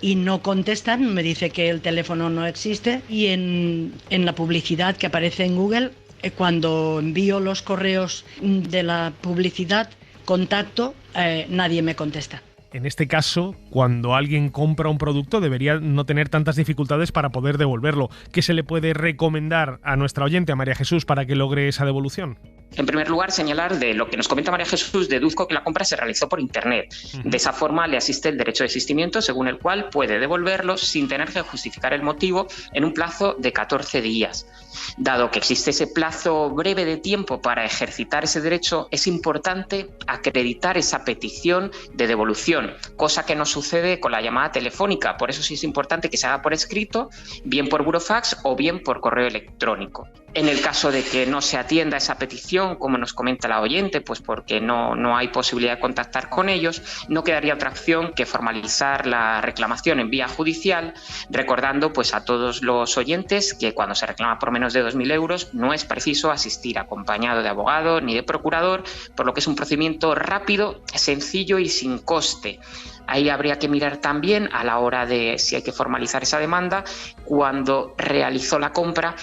y no contestan, me dice que el teléfono no existe, y en la publicidad que aparece en Google, cuando envío los correos de la publicidad, contacto, nadie me contesta. En este caso, cuando alguien compra un producto, debería no tener tantas dificultades para poder devolverlo. ¿Qué se le puede recomendar a nuestra oyente, a María Jesús, para que logre esa devolución? En primer lugar, señalar de lo que nos comenta María Jesús, deduzco que la compra se realizó por Internet. De esa forma le asiste el derecho de desistimiento, según el cual puede devolverlo sin tener que justificar el motivo en un plazo de 14 días. Dado que existe ese plazo breve de tiempo para ejercitar ese derecho, es importante acreditar esa petición de devolución, cosa que no sucede con la llamada telefónica. Por eso sí es importante que se haga por escrito, bien por burofax o bien por correo electrónico. En el caso de que no se atienda esa petición, como nos comenta la oyente, pues porque no hay posibilidad de contactar con ellos, no quedaría otra opción que formalizar la reclamación en vía judicial, recordando pues a todos los oyentes que cuando se reclama por menos de 2.000 euros no es preciso asistir acompañado de abogado ni de procurador, por lo que es un procedimiento rápido, sencillo y sin coste. Ahí habría que mirar también, a la hora de si hay que formalizar esa demanda, cuando realizó la compra,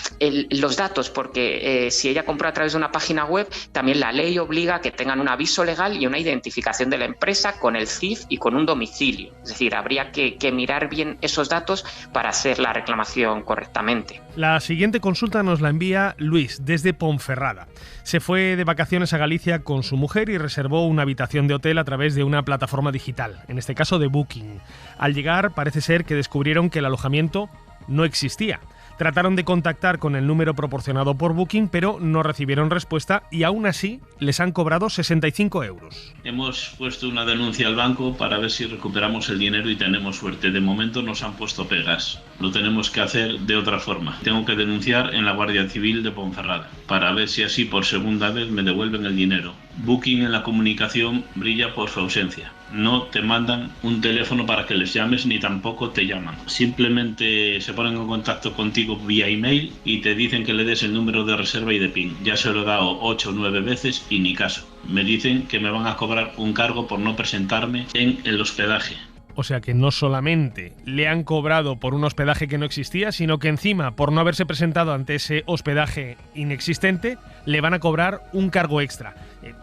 los datos, porque si ella compró a través de una página web, también la ley obliga a que tengan un aviso legal y una identificación de la empresa con el CIF y con un domicilio. Es decir, habría que mirar bien esos datos para hacer la reclamación correctamente. La siguiente consulta nos la envía Luis, desde Ponferrada. Se fue de vacaciones a Galicia con su mujer y reservó una habitación de hotel a través de una plataforma digital, en este caso de Booking. Al llegar, parece ser que descubrieron que el alojamiento no existía. Trataron de contactar con el número proporcionado por Booking, pero no recibieron respuesta y aún así les han cobrado 65 euros. Hemos puesto una denuncia al banco para ver si recuperamos el dinero y tenemos suerte. De momento nos han puesto pegas. Lo tenemos que hacer de otra forma. Tengo que denunciar en la Guardia Civil de Ponferrada para ver si así por segunda vez me devuelven el dinero. Booking en la comunicación brilla por su ausencia. No te mandan un teléfono para que les llames ni tampoco te llaman. Simplemente se ponen en contacto contigo vía email y te dicen que le des el número de reserva y de PIN. Ya se lo he dado 8 o 9 veces y ni caso. Me dicen que me van a cobrar un cargo por no presentarme en el hospedaje. O sea que no solamente le han cobrado por un hospedaje que no existía, sino que encima, por no haberse presentado ante ese hospedaje inexistente, le van a cobrar un cargo extra.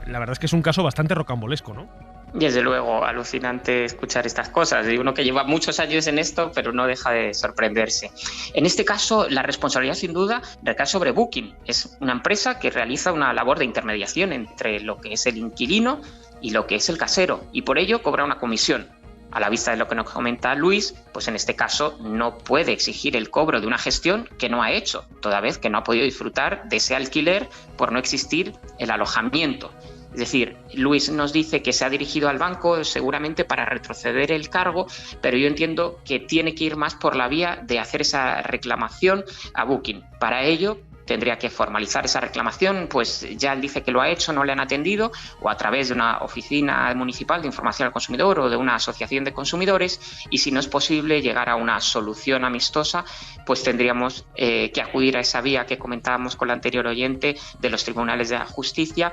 La verdad es que es un caso bastante rocambolesco, ¿no? Desde luego, alucinante escuchar estas cosas. De uno que lleva muchos años en esto, pero no deja de sorprenderse. En este caso, la responsabilidad sin duda recae sobre Booking. Es una empresa que realiza una labor de intermediación entre lo que es el inquilino y lo que es el casero, y por ello cobra una comisión. A la vista de lo que nos comenta Luis, pues en este caso no puede exigir el cobro de una gestión que no ha hecho, toda vez que no ha podido disfrutar de ese alquiler por no existir el alojamiento. Es decir, Luis nos dice que se ha dirigido al banco seguramente para retroceder el cargo, pero yo entiendo que tiene que ir más por la vía de hacer esa reclamación a Booking. Para ello, tendría que formalizar esa reclamación, pues ya él dice que lo ha hecho, no le han atendido, o a través de una oficina municipal de información al consumidor o de una asociación de consumidores, y si no es posible llegar a una solución amistosa, pues tendríamos que acudir a esa vía que comentábamos con la anterior oyente de los tribunales de la justicia,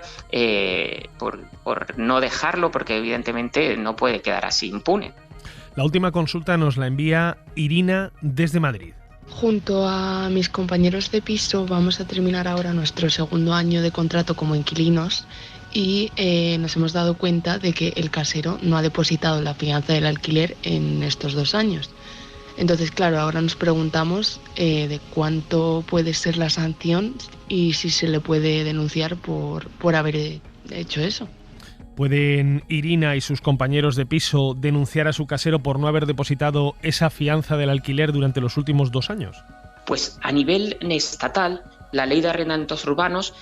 por no dejarlo, porque evidentemente no puede quedar así impune. La última consulta nos la envía Irina desde Madrid. Junto a mis compañeros de piso vamos a terminar ahora nuestro segundo año de contrato como inquilinos y nos hemos dado cuenta de que el casero no ha depositado la fianza del alquiler en estos 2 años. Entonces, claro, ahora nos preguntamos de cuánto puede ser la sanción y si se le puede denunciar por haber hecho eso. ¿Pueden Irina y sus compañeros de piso denunciar a su casero por no haber depositado esa fianza del alquiler durante los últimos 2 años? Pues a nivel estatal la Ley de Arrendamientos Urbanos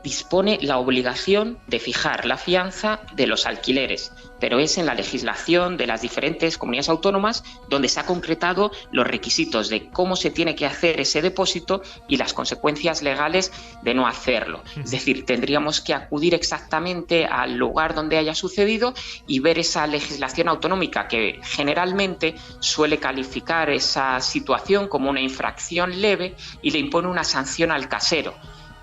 dispone la obligación de fijar la fianza de los alquileres, pero es en la legislación de las diferentes comunidades autónomas donde se ha concretado los requisitos de cómo se tiene que hacer ese depósito y las consecuencias legales de no hacerlo. Es decir, tendríamos que acudir exactamente al lugar donde haya sucedido y ver esa legislación autonómica que generalmente suele calificar esa situación como una infracción leve y le impone una sanción al casero.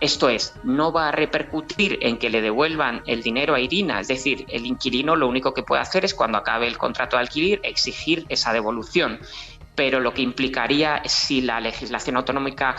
Esto es, no va a repercutir en que le devuelvan el dinero a Irina, es decir, el inquilino lo único que puede hacer es cuando acabe el contrato de alquiler exigir esa devolución. Pero lo que implicaría, si la legislación autonómica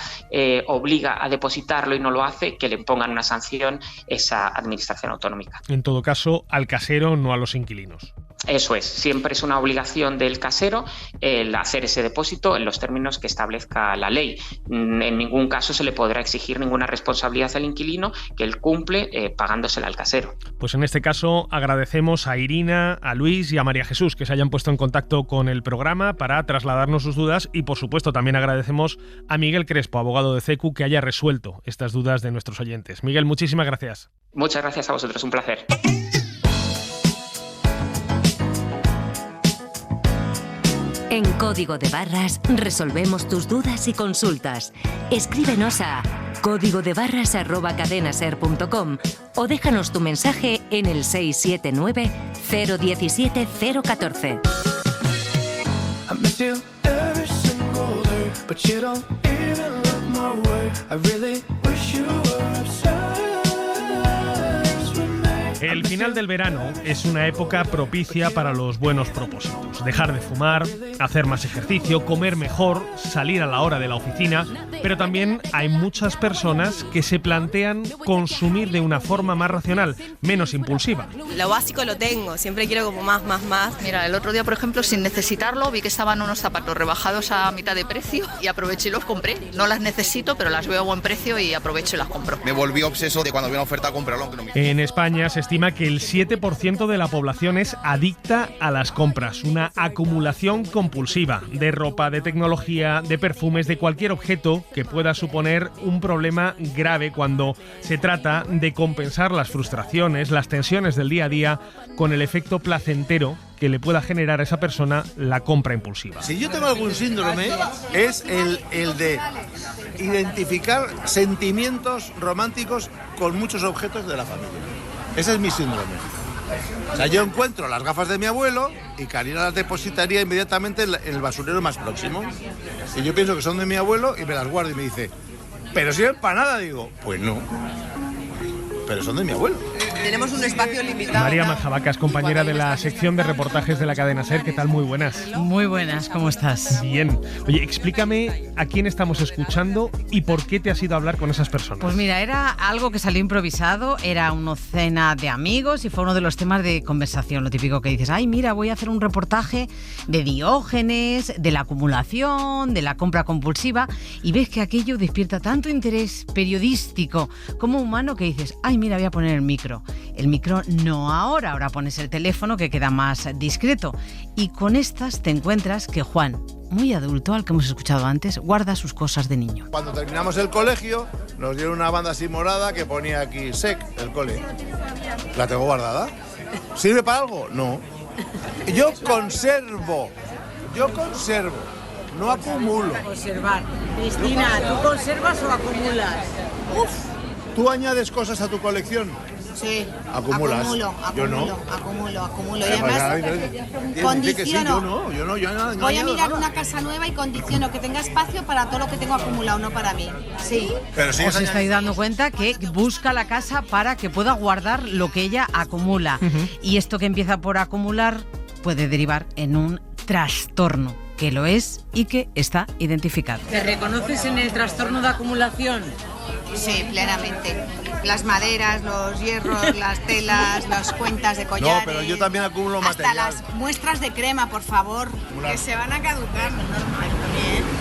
obliga a depositarlo y no lo hace, que le impongan una sanción esa administración autonómica. En todo caso, al casero, no a los inquilinos. Eso es, siempre es una obligación del casero el hacer ese depósito en los términos que establezca la ley. En ningún caso se le podrá exigir ninguna responsabilidad al inquilino que él cumple pagándosela al casero. Pues en este caso agradecemos a Irina, a Luis y a María Jesús que se hayan puesto en contacto con el programa para trasladarnos sus dudas y por supuesto también agradecemos a Miguel Crespo, abogado de CECU, que haya resuelto estas dudas de nuestros oyentes. Miguel, muchísimas gracias. Muchas gracias a vosotros, un placer. En Código de Barras resolvemos tus dudas y consultas. Escríbenos a códigodebarras@cadenaser.com o déjanos tu mensaje en el 679 017 014. El final del verano es una época propicia para los buenos propósitos. Dejar de fumar, hacer más ejercicio, comer mejor, salir a la hora de la oficina, pero también hay muchas personas que se plantean consumir de una forma más racional, menos impulsiva. Lo básico lo tengo, siempre quiero como más. Mira, el otro día, por ejemplo, sin necesitarlo, vi que estaban unos zapatos rebajados a mitad de precio y aproveché y los compré. No las necesito, pero las veo a buen precio y aprovecho y las compro. Me volví obseso de cuando había una oferta comprarlo. En España se estima que el 7% de la población es adicta a las compras, una acumulación compulsiva de ropa, de tecnología, de perfumes, de cualquier objeto que pueda suponer un problema grave cuando se trata de compensar las frustraciones, las tensiones del día a día con el efecto placentero que le pueda generar a esa persona la compra impulsiva. Si yo tengo algún síndrome, es el de identificar sentimientos románticos con muchos objetos de la familia. Ese es mi síndrome. O sea, yo encuentro las gafas de mi abuelo y Karina las depositaría inmediatamente en el basurero más próximo. Y yo pienso que son de mi abuelo y me las guardo y me dice, ¿pero sirven para nada? Digo, pues no. Pero son de mi abuelo. Tenemos un espacio limitado. María Majabacas, compañera de la sección de reportajes de la cadena SER. ¿Qué tal? Muy buenas. Muy buenas, ¿cómo estás? Bien. Oye, explícame a quién estamos escuchando y por qué te has ido a hablar con esas personas. Pues mira, era algo que salió improvisado, era una cena de amigos y fue uno de los temas de conversación. Lo típico que dices, ay, mira, voy a hacer un reportaje de Diógenes, de la acumulación, de la compra compulsiva, y ves que aquello despierta tanto interés periodístico como humano que dices, ay, mira, voy a poner el micro. El micro no ahora pones el teléfono que queda más discreto. Y con estas te encuentras que Juan, muy adulto, al que hemos escuchado antes, guarda sus cosas de niño. Cuando terminamos el colegio, nos dieron una banda así morada que ponía aquí SEC, el cole. ¿La tengo guardada? ¿Sirve para algo? No. Yo conservo, no acumulo. Conservar. Cristina, ¿tú conservas o acumulas? Uf. ¿Tú añades cosas a tu colección? Sí, acumulas. Yo no. Acumulo. Y además condiciono. Yo no voy a mirar una casa nueva y condiciono que tenga espacio para todo lo que tengo acumulado, no para mí. Sí. Pero si os estáis dando cuenta que busca la casa para que pueda guardar lo que ella acumula. Y esto que empieza por acumular puede derivar en un trastorno, que lo es y que está identificado. ¿Te reconoces en el trastorno de acumulación? Sí, plenamente. las maderas, los hierros, las telas, las cuentas de collares. No, pero yo también acumulo material. Hasta las muestras de crema, por favor, que se van a caducar, normal.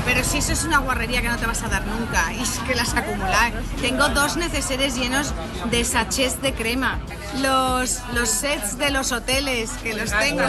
Pero si eso es una guarrería que no te vas a dar nunca, y es que las acumular. Tengo 2 neceseres llenos de sachets de crema. Los sets de los hoteles, que los tengo.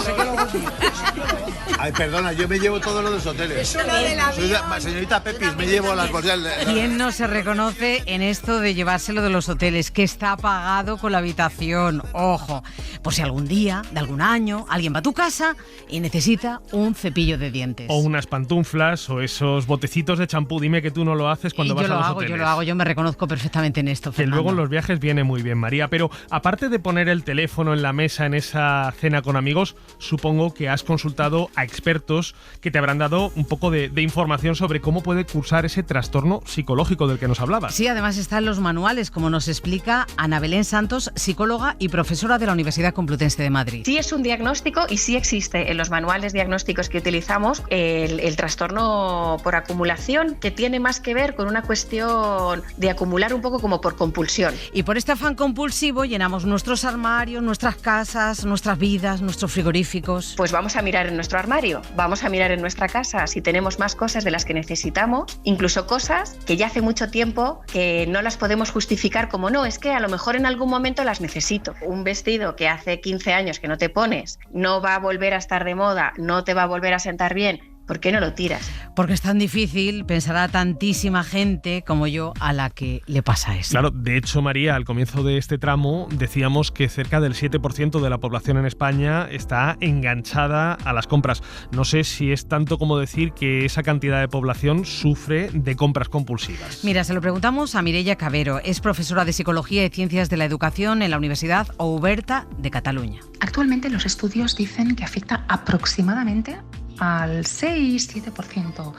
Ay, perdona, yo me llevo todo lo de los hoteles. Eso lo del avión. Señorita Pepis, me llevo las bolsas. ¿Quién no se reconoce en esto de llevárselo de los hoteles? Que está pagado con la habitación. Ojo, por si algún día, de algún año, alguien va a tu casa y necesita un cepillo de dientes. O unas pantuflas o esos botecitos de champú. Dime que tú no lo haces cuando vas a los hoteles. Yo lo hago, yo me reconozco perfectamente en esto, Fernando. Que luego en los viajes viene muy bien, María. Pero aparte de poner el teléfono en la mesa en esa cena con amigos, supongo que has consultado a expertos que te habrán dado un poco de información sobre cómo puede cursar ese trastorno psicológico del que nos hablabas. Sí, además están los manuales, como nos explica Ana Belén Santos, psicóloga y profesora de la Universidad Complutense de Madrid. Sí es un diagnóstico y sí existe en los manuales diagnósticos que utilizamos el trastorno por acumulación, que tiene más que ver con una cuestión de acumular un poco como por compulsión. Y por este afán compulsivo llenamos nuestros armarios, nuestras casas, nuestras vidas, nuestros frigoríficos. Pues vamos a mirar en nuestro armario, vamos a mirar en nuestra casa si tenemos más cosas de las que necesitamos, incluso cosas que ya hace mucho tiempo que no las podemos justificar como no, es que a lo mejor en algún momento las necesito. Un vestido que hace 15 años que no te pones, no va a volver a estar de moda, no te va a volver a sentar bien. ¿Por qué no lo tiras? Porque es tan difícil, pensará tantísima gente como yo a la que le pasa eso. Claro, de hecho, María, al comienzo de este tramo decíamos que cerca del 7% de la población en España está enganchada a las compras. No sé si es tanto como decir que esa cantidad de población sufre de compras compulsivas. Mira, se lo preguntamos a Mireia Cabero, es profesora de Psicología y Ciencias de la Educación en la Universidad Oberta de Cataluña. Actualmente los estudios dicen que afecta aproximadamente al 6-7%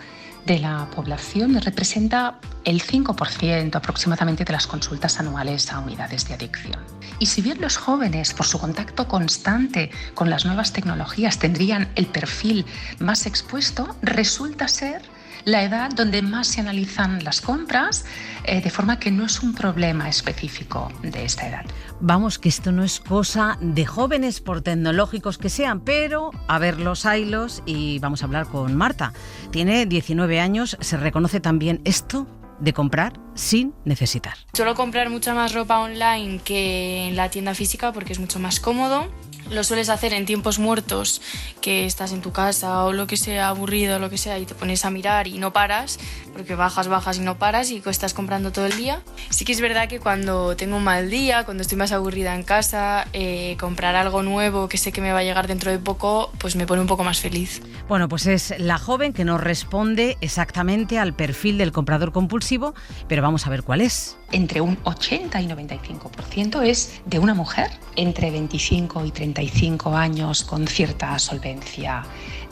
de la población, representa el 5% aproximadamente de las consultas anuales a unidades de adicción. Y si bien los jóvenes, por su contacto constante con las nuevas tecnologías, tendrían el perfil más expuesto, resulta ser la edad donde más se analizan las compras, de forma que no es un problema específico de esta edad. Vamos, que esto no es cosa de jóvenes, por tecnológicos que sean, pero a ver los haylos, y vamos a hablar con Marta. Tiene 19 años, se reconoce también esto de comprar sin necesitar. Suelo comprar mucha más ropa online que en la tienda física porque es mucho más cómodo. Lo sueles hacer en tiempos muertos, que estás en tu casa o lo que sea, aburrido, lo que sea, y te pones a mirar y no paras, porque bajas y no paras y estás comprando todo el día. Sí que es verdad que cuando tengo un mal día, cuando estoy más aburrida en casa, comprar algo nuevo que sé que me va a llegar dentro de poco, pues me pone un poco más feliz. Bueno, pues es la joven que nos responde exactamente al perfil del comprador compulsivo, pero vamos a ver cuál es. Entre un 80 y 95% es de una mujer entre 25 y 35 años con cierta solvencia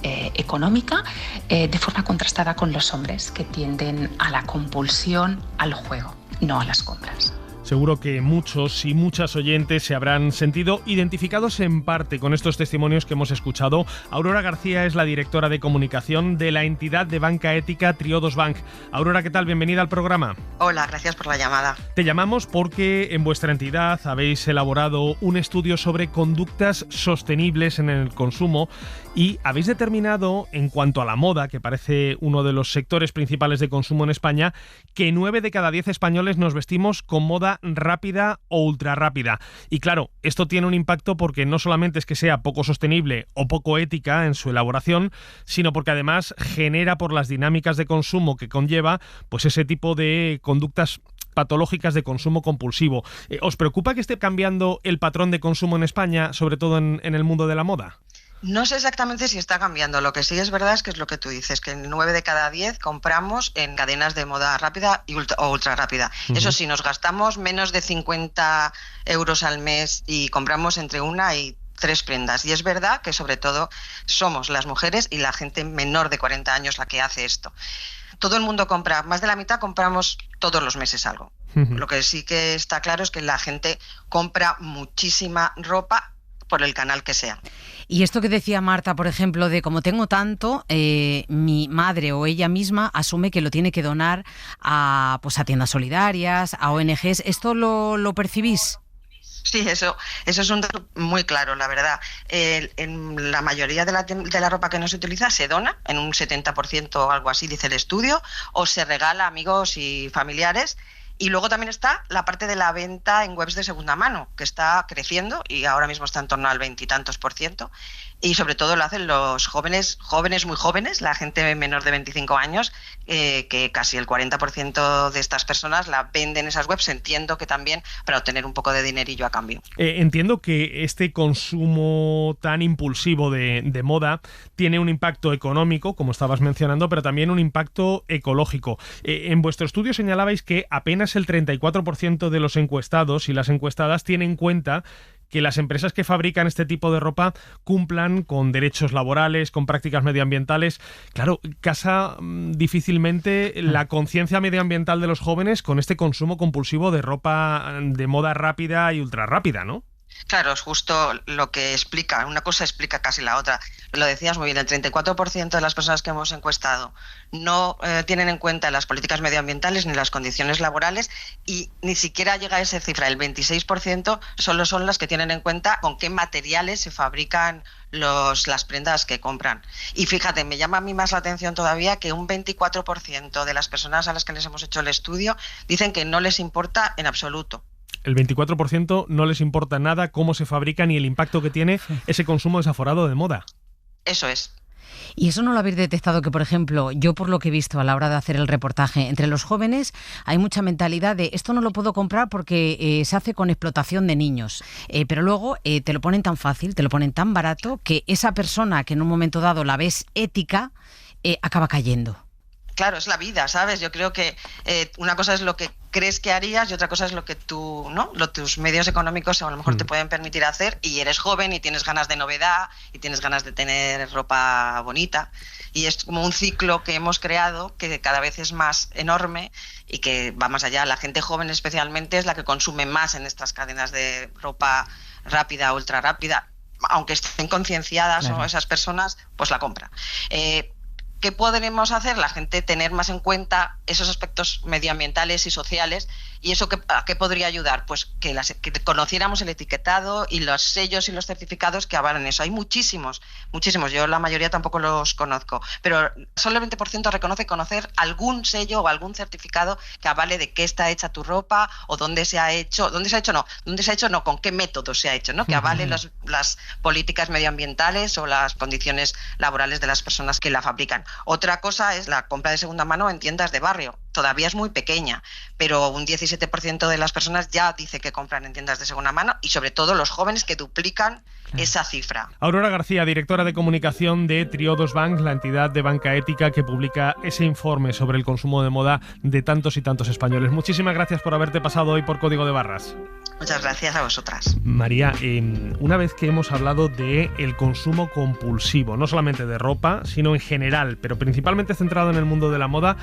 económica, de forma contrastada con los hombres que tienden a la compulsión al juego, no a las compras. Seguro que muchos y muchas oyentes se habrán sentido identificados en parte con estos testimonios que hemos escuchado. Aurora García es la directora de comunicación de la entidad de banca ética Triodos Bank. Aurora, ¿qué tal? Bienvenida al programa. Hola, gracias por la llamada. Te llamamos porque en vuestra entidad habéis elaborado un estudio sobre conductas sostenibles en el consumo y habéis determinado, en cuanto a la moda, que parece uno de los sectores principales de consumo en España, que 9 de cada 10 españoles nos vestimos con moda rápida o ultra rápida. Y claro, esto tiene un impacto porque no solamente es que sea poco sostenible o poco ética en su elaboración, sino porque además genera, por las dinámicas de consumo que conlleva, pues ese tipo de conductas patológicas de consumo compulsivo. ¿Os preocupa que esté cambiando el patrón de consumo en España, sobre todo en el mundo de la moda? No sé exactamente si está cambiando. Lo que sí es verdad es que es lo que tú dices, que 9 de cada 10 compramos en cadenas de moda rápida o ultra rápida. Eso sí, nos gastamos menos de 50 euros al mes y compramos entre 1 y 3 prendas. Y es verdad que sobre todo somos las mujeres y la gente menor de 40 años la que hace esto. Todo el mundo compra, más de la mitad compramos todos los meses algo. Lo que sí que está claro es que la gente compra muchísima ropa por el canal que sea. Y esto que decía Marta, por ejemplo, de como tengo tanto, mi madre o ella misma asume que lo tiene que donar a tiendas solidarias, a ONGs. ¿Esto lo percibís? Sí, eso es un dato muy claro, la verdad. En la mayoría de la ropa que no se utiliza se dona, en un 70% o algo así, dice el estudio, o se regala a amigos y familiares. Y luego también está la parte de la venta en webs de segunda mano, que está creciendo y ahora mismo está en torno al 20 y tantos %. Y sobre todo lo hacen los jóvenes muy jóvenes, la gente menor de 25 años, que casi el 40% de estas personas la venden en esas webs, entiendo que también para obtener un poco de dinerillo a cambio. Entiendo que este consumo tan impulsivo de moda tiene un impacto económico, como estabas mencionando, pero también un impacto ecológico. En vuestro estudio señalabais que apenas el 34% de los encuestados y las encuestadas tienen en cuenta que las empresas que fabrican este tipo de ropa cumplan con derechos laborales, con prácticas medioambientales. Claro, casa difícilmente la conciencia medioambiental de los jóvenes con este consumo compulsivo de ropa de moda rápida y ultra rápida, ¿no? Claro, es justo lo que explica, una cosa explica casi la otra. Lo decías muy bien, el 34% de las personas que hemos encuestado no tienen en cuenta las políticas medioambientales ni las condiciones laborales y ni siquiera llega a esa cifra. El 26% solo son las que tienen en cuenta con qué materiales se fabrican las prendas que compran. Y fíjate, me llama a mí más la atención todavía que un 24% de las personas a las que les hemos hecho el estudio dicen que no les importa en absoluto. El 24% no les importa nada cómo se fabrica ni el impacto que tiene ese consumo desaforado de moda. Eso es. Y eso no lo habéis detectado, que por ejemplo, yo por lo que he visto a la hora de hacer el reportaje, entre los jóvenes hay mucha mentalidad de esto no lo puedo comprar porque se hace con explotación de niños, pero luego te lo ponen tan fácil, te lo ponen tan barato que esa persona que en un momento dado la ves ética acaba cayendo. Claro, es la vida, ¿sabes? Yo creo que una cosa es lo que crees que harías y otra cosa es lo que tú, ¿no? Tus medios económicos a lo mejor te pueden permitir hacer y eres joven y tienes ganas de novedad y tienes ganas de tener ropa bonita y es como un ciclo que hemos creado que cada vez es más enorme y que va más allá. La gente joven especialmente es la que consume más en estas cadenas de ropa rápida, ultra rápida, aunque estén concienciadas, claro, o esas personas, pues la compra. ¿Qué podremos hacer? La gente tener más en cuenta esos aspectos medioambientales y sociales. ¿Y eso a qué podría ayudar? Pues que conociéramos el etiquetado y los sellos y los certificados que avalan eso. Hay muchísimos. Yo la mayoría tampoco los conozco, pero solo el 20% reconoce conocer algún sello o algún certificado que avale de qué está hecha tu ropa o dónde se ha hecho, con qué método se ha hecho, ¿no? Que avale las políticas medioambientales o las condiciones laborales de las personas que la fabrican. Otra cosa es la compra de segunda mano en tiendas de barrio. Todavía es muy pequeña, pero un 17% de las personas ya dice que compran en tiendas de segunda mano y sobre todo los jóvenes que duplican esa cifra. Aurora García, directora de comunicación de Triodos Bank, la entidad de banca ética que publica ese informe sobre el consumo de moda de tantos y tantos españoles. Muchísimas gracias por haberte pasado hoy por Código de Barras. Muchas gracias a vosotras. María, una vez que hemos hablado del consumo compulsivo, no solamente de ropa, sino en general, pero principalmente centrado en el mundo de la moda,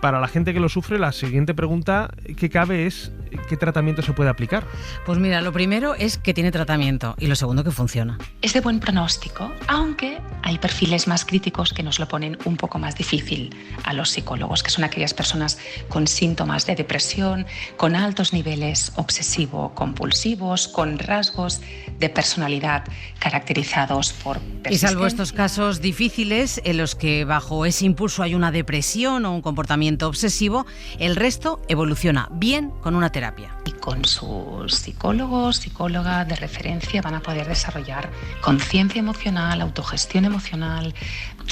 para la gente que lo sufre, la siguiente pregunta que cabe es ¿qué tratamiento se puede aplicar? Pues mira, lo primero es que tiene tratamiento y lo segundo que funciona. Es de buen pronóstico, aunque hay perfiles más críticos que nos lo ponen un poco más difícil a los psicólogos, que son aquellas personas con síntomas de depresión, con altos niveles obsesivo-compulsivos, con rasgos de personalidad caracterizados por persistencia. Y salvo estos casos difíciles en los que bajo ese impulso hay una depresión o un comportamiento obsesivo, el resto evoluciona bien con una terapia. Y con sus psicólogos, psicóloga de referencia van a poder desarrollar conciencia emocional, autogestión emocional,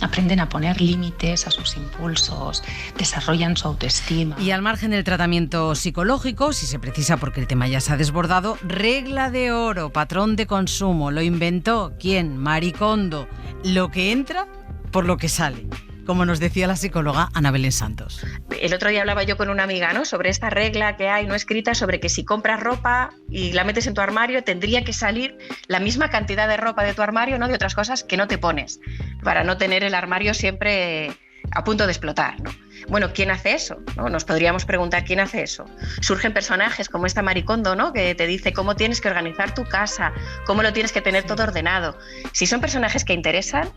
aprenden a poner límites a sus impulsos, desarrollan su autoestima. Y al margen del tratamiento psicológico, si se precisa porque el tema ya se ha desbordado, regla de oro, patrón de consumo, lo inventó ¿quién? Marie Kondo. Lo que entra por lo que sale, como nos decía la psicóloga Ana Belén Santos. El otro día hablaba yo con una amiga, ¿no?, sobre esta regla que hay no escrita sobre que si compras ropa y la metes en tu armario tendría que salir la misma cantidad de ropa de tu armario, no de otras cosas que no te pones, para no tener el armario siempre a punto de explotar, ¿no? Bueno, ¿quién hace eso? ¿No? Nos podríamos preguntar quién hace eso. Surgen personajes como esta Marie Kondo, ¿no? Que te dice cómo tienes que organizar tu casa, cómo lo tienes que tener todo ordenado. Si son personajes que interesan,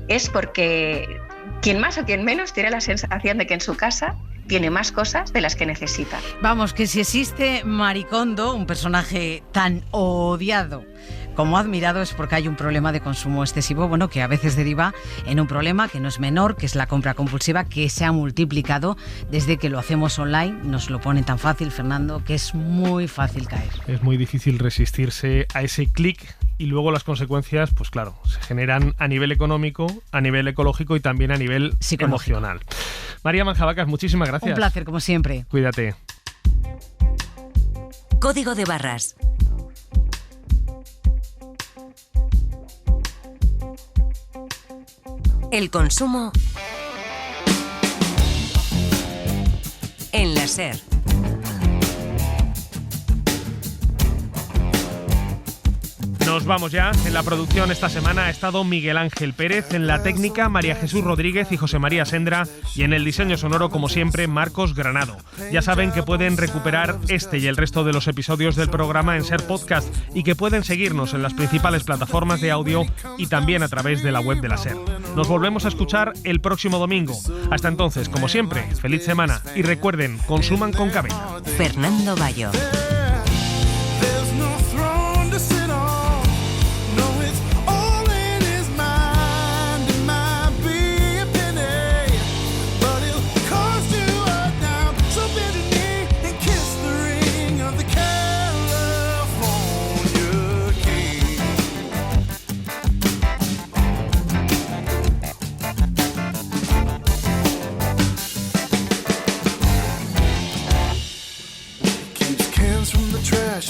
es porque quien más o quien menos tiene la sensación de que en su casa tiene más cosas de las que necesita. Vamos, que si existe Marie Kondo, un personaje tan odiado como admirado, es porque hay un problema de consumo excesivo, bueno, que a veces deriva en un problema que no es menor, que es la compra compulsiva, que se ha multiplicado desde que lo hacemos online. Nos lo pone tan fácil, Fernando, que es muy fácil caer. Es muy difícil resistirse a ese clic y luego las consecuencias, pues claro, se generan a nivel económico, a nivel ecológico y también a nivel emocional. María Manjabacas, muchísimas gracias. Un placer, como siempre. Cuídate. Código de barras. El consumo en la SER. Nos vamos ya. En la producción esta semana ha estado Miguel Ángel Pérez, en la técnica María Jesús Rodríguez y José María Sendra, y en el diseño sonoro, como siempre, Marcos Granado. Ya saben que pueden recuperar este y el resto de los episodios del programa en SER Podcast y que pueden seguirnos en las principales plataformas de audio y también a través de la web de la SER. Nos volvemos a escuchar el próximo domingo. Hasta entonces, como siempre, feliz semana y recuerden, consuman con cabeza. Fernando Bayo.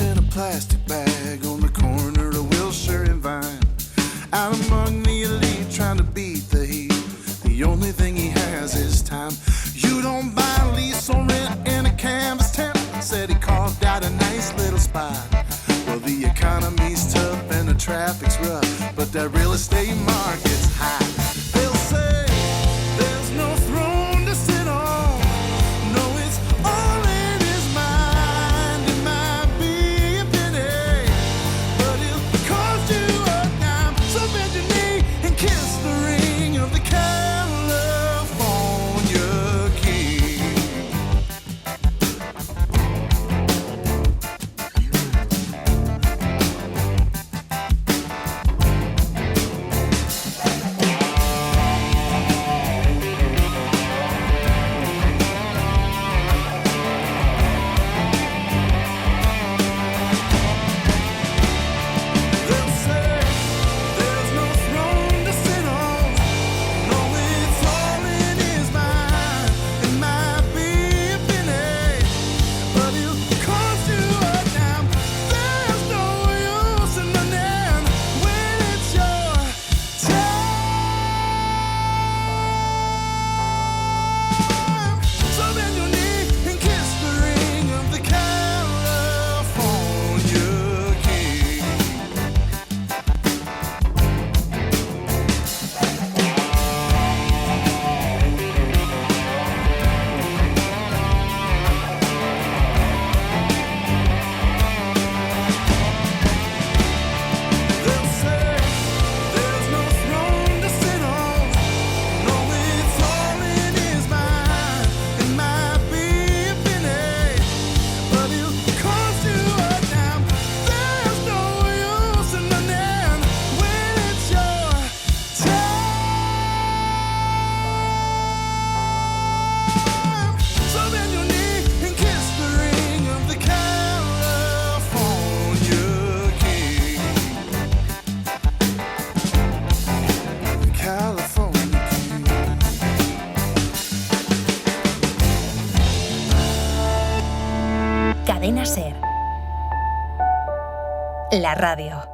In a plastic bag on the corner of Wilshire and Vine, out among the elite trying to beat the heat. The only thing he has is time. You don't buy a lease or rent in a canvas tent. Said he carved out a nice little spot. Well, the economy's tough and the traffic's rough, but that real estate market's high. They'll say there's no throne to sit on. No, it's all in his mind. It might be a penny, but it'll cost you a dime. So bend your knee and kiss the ring of the California king. Cadena SER. La radio.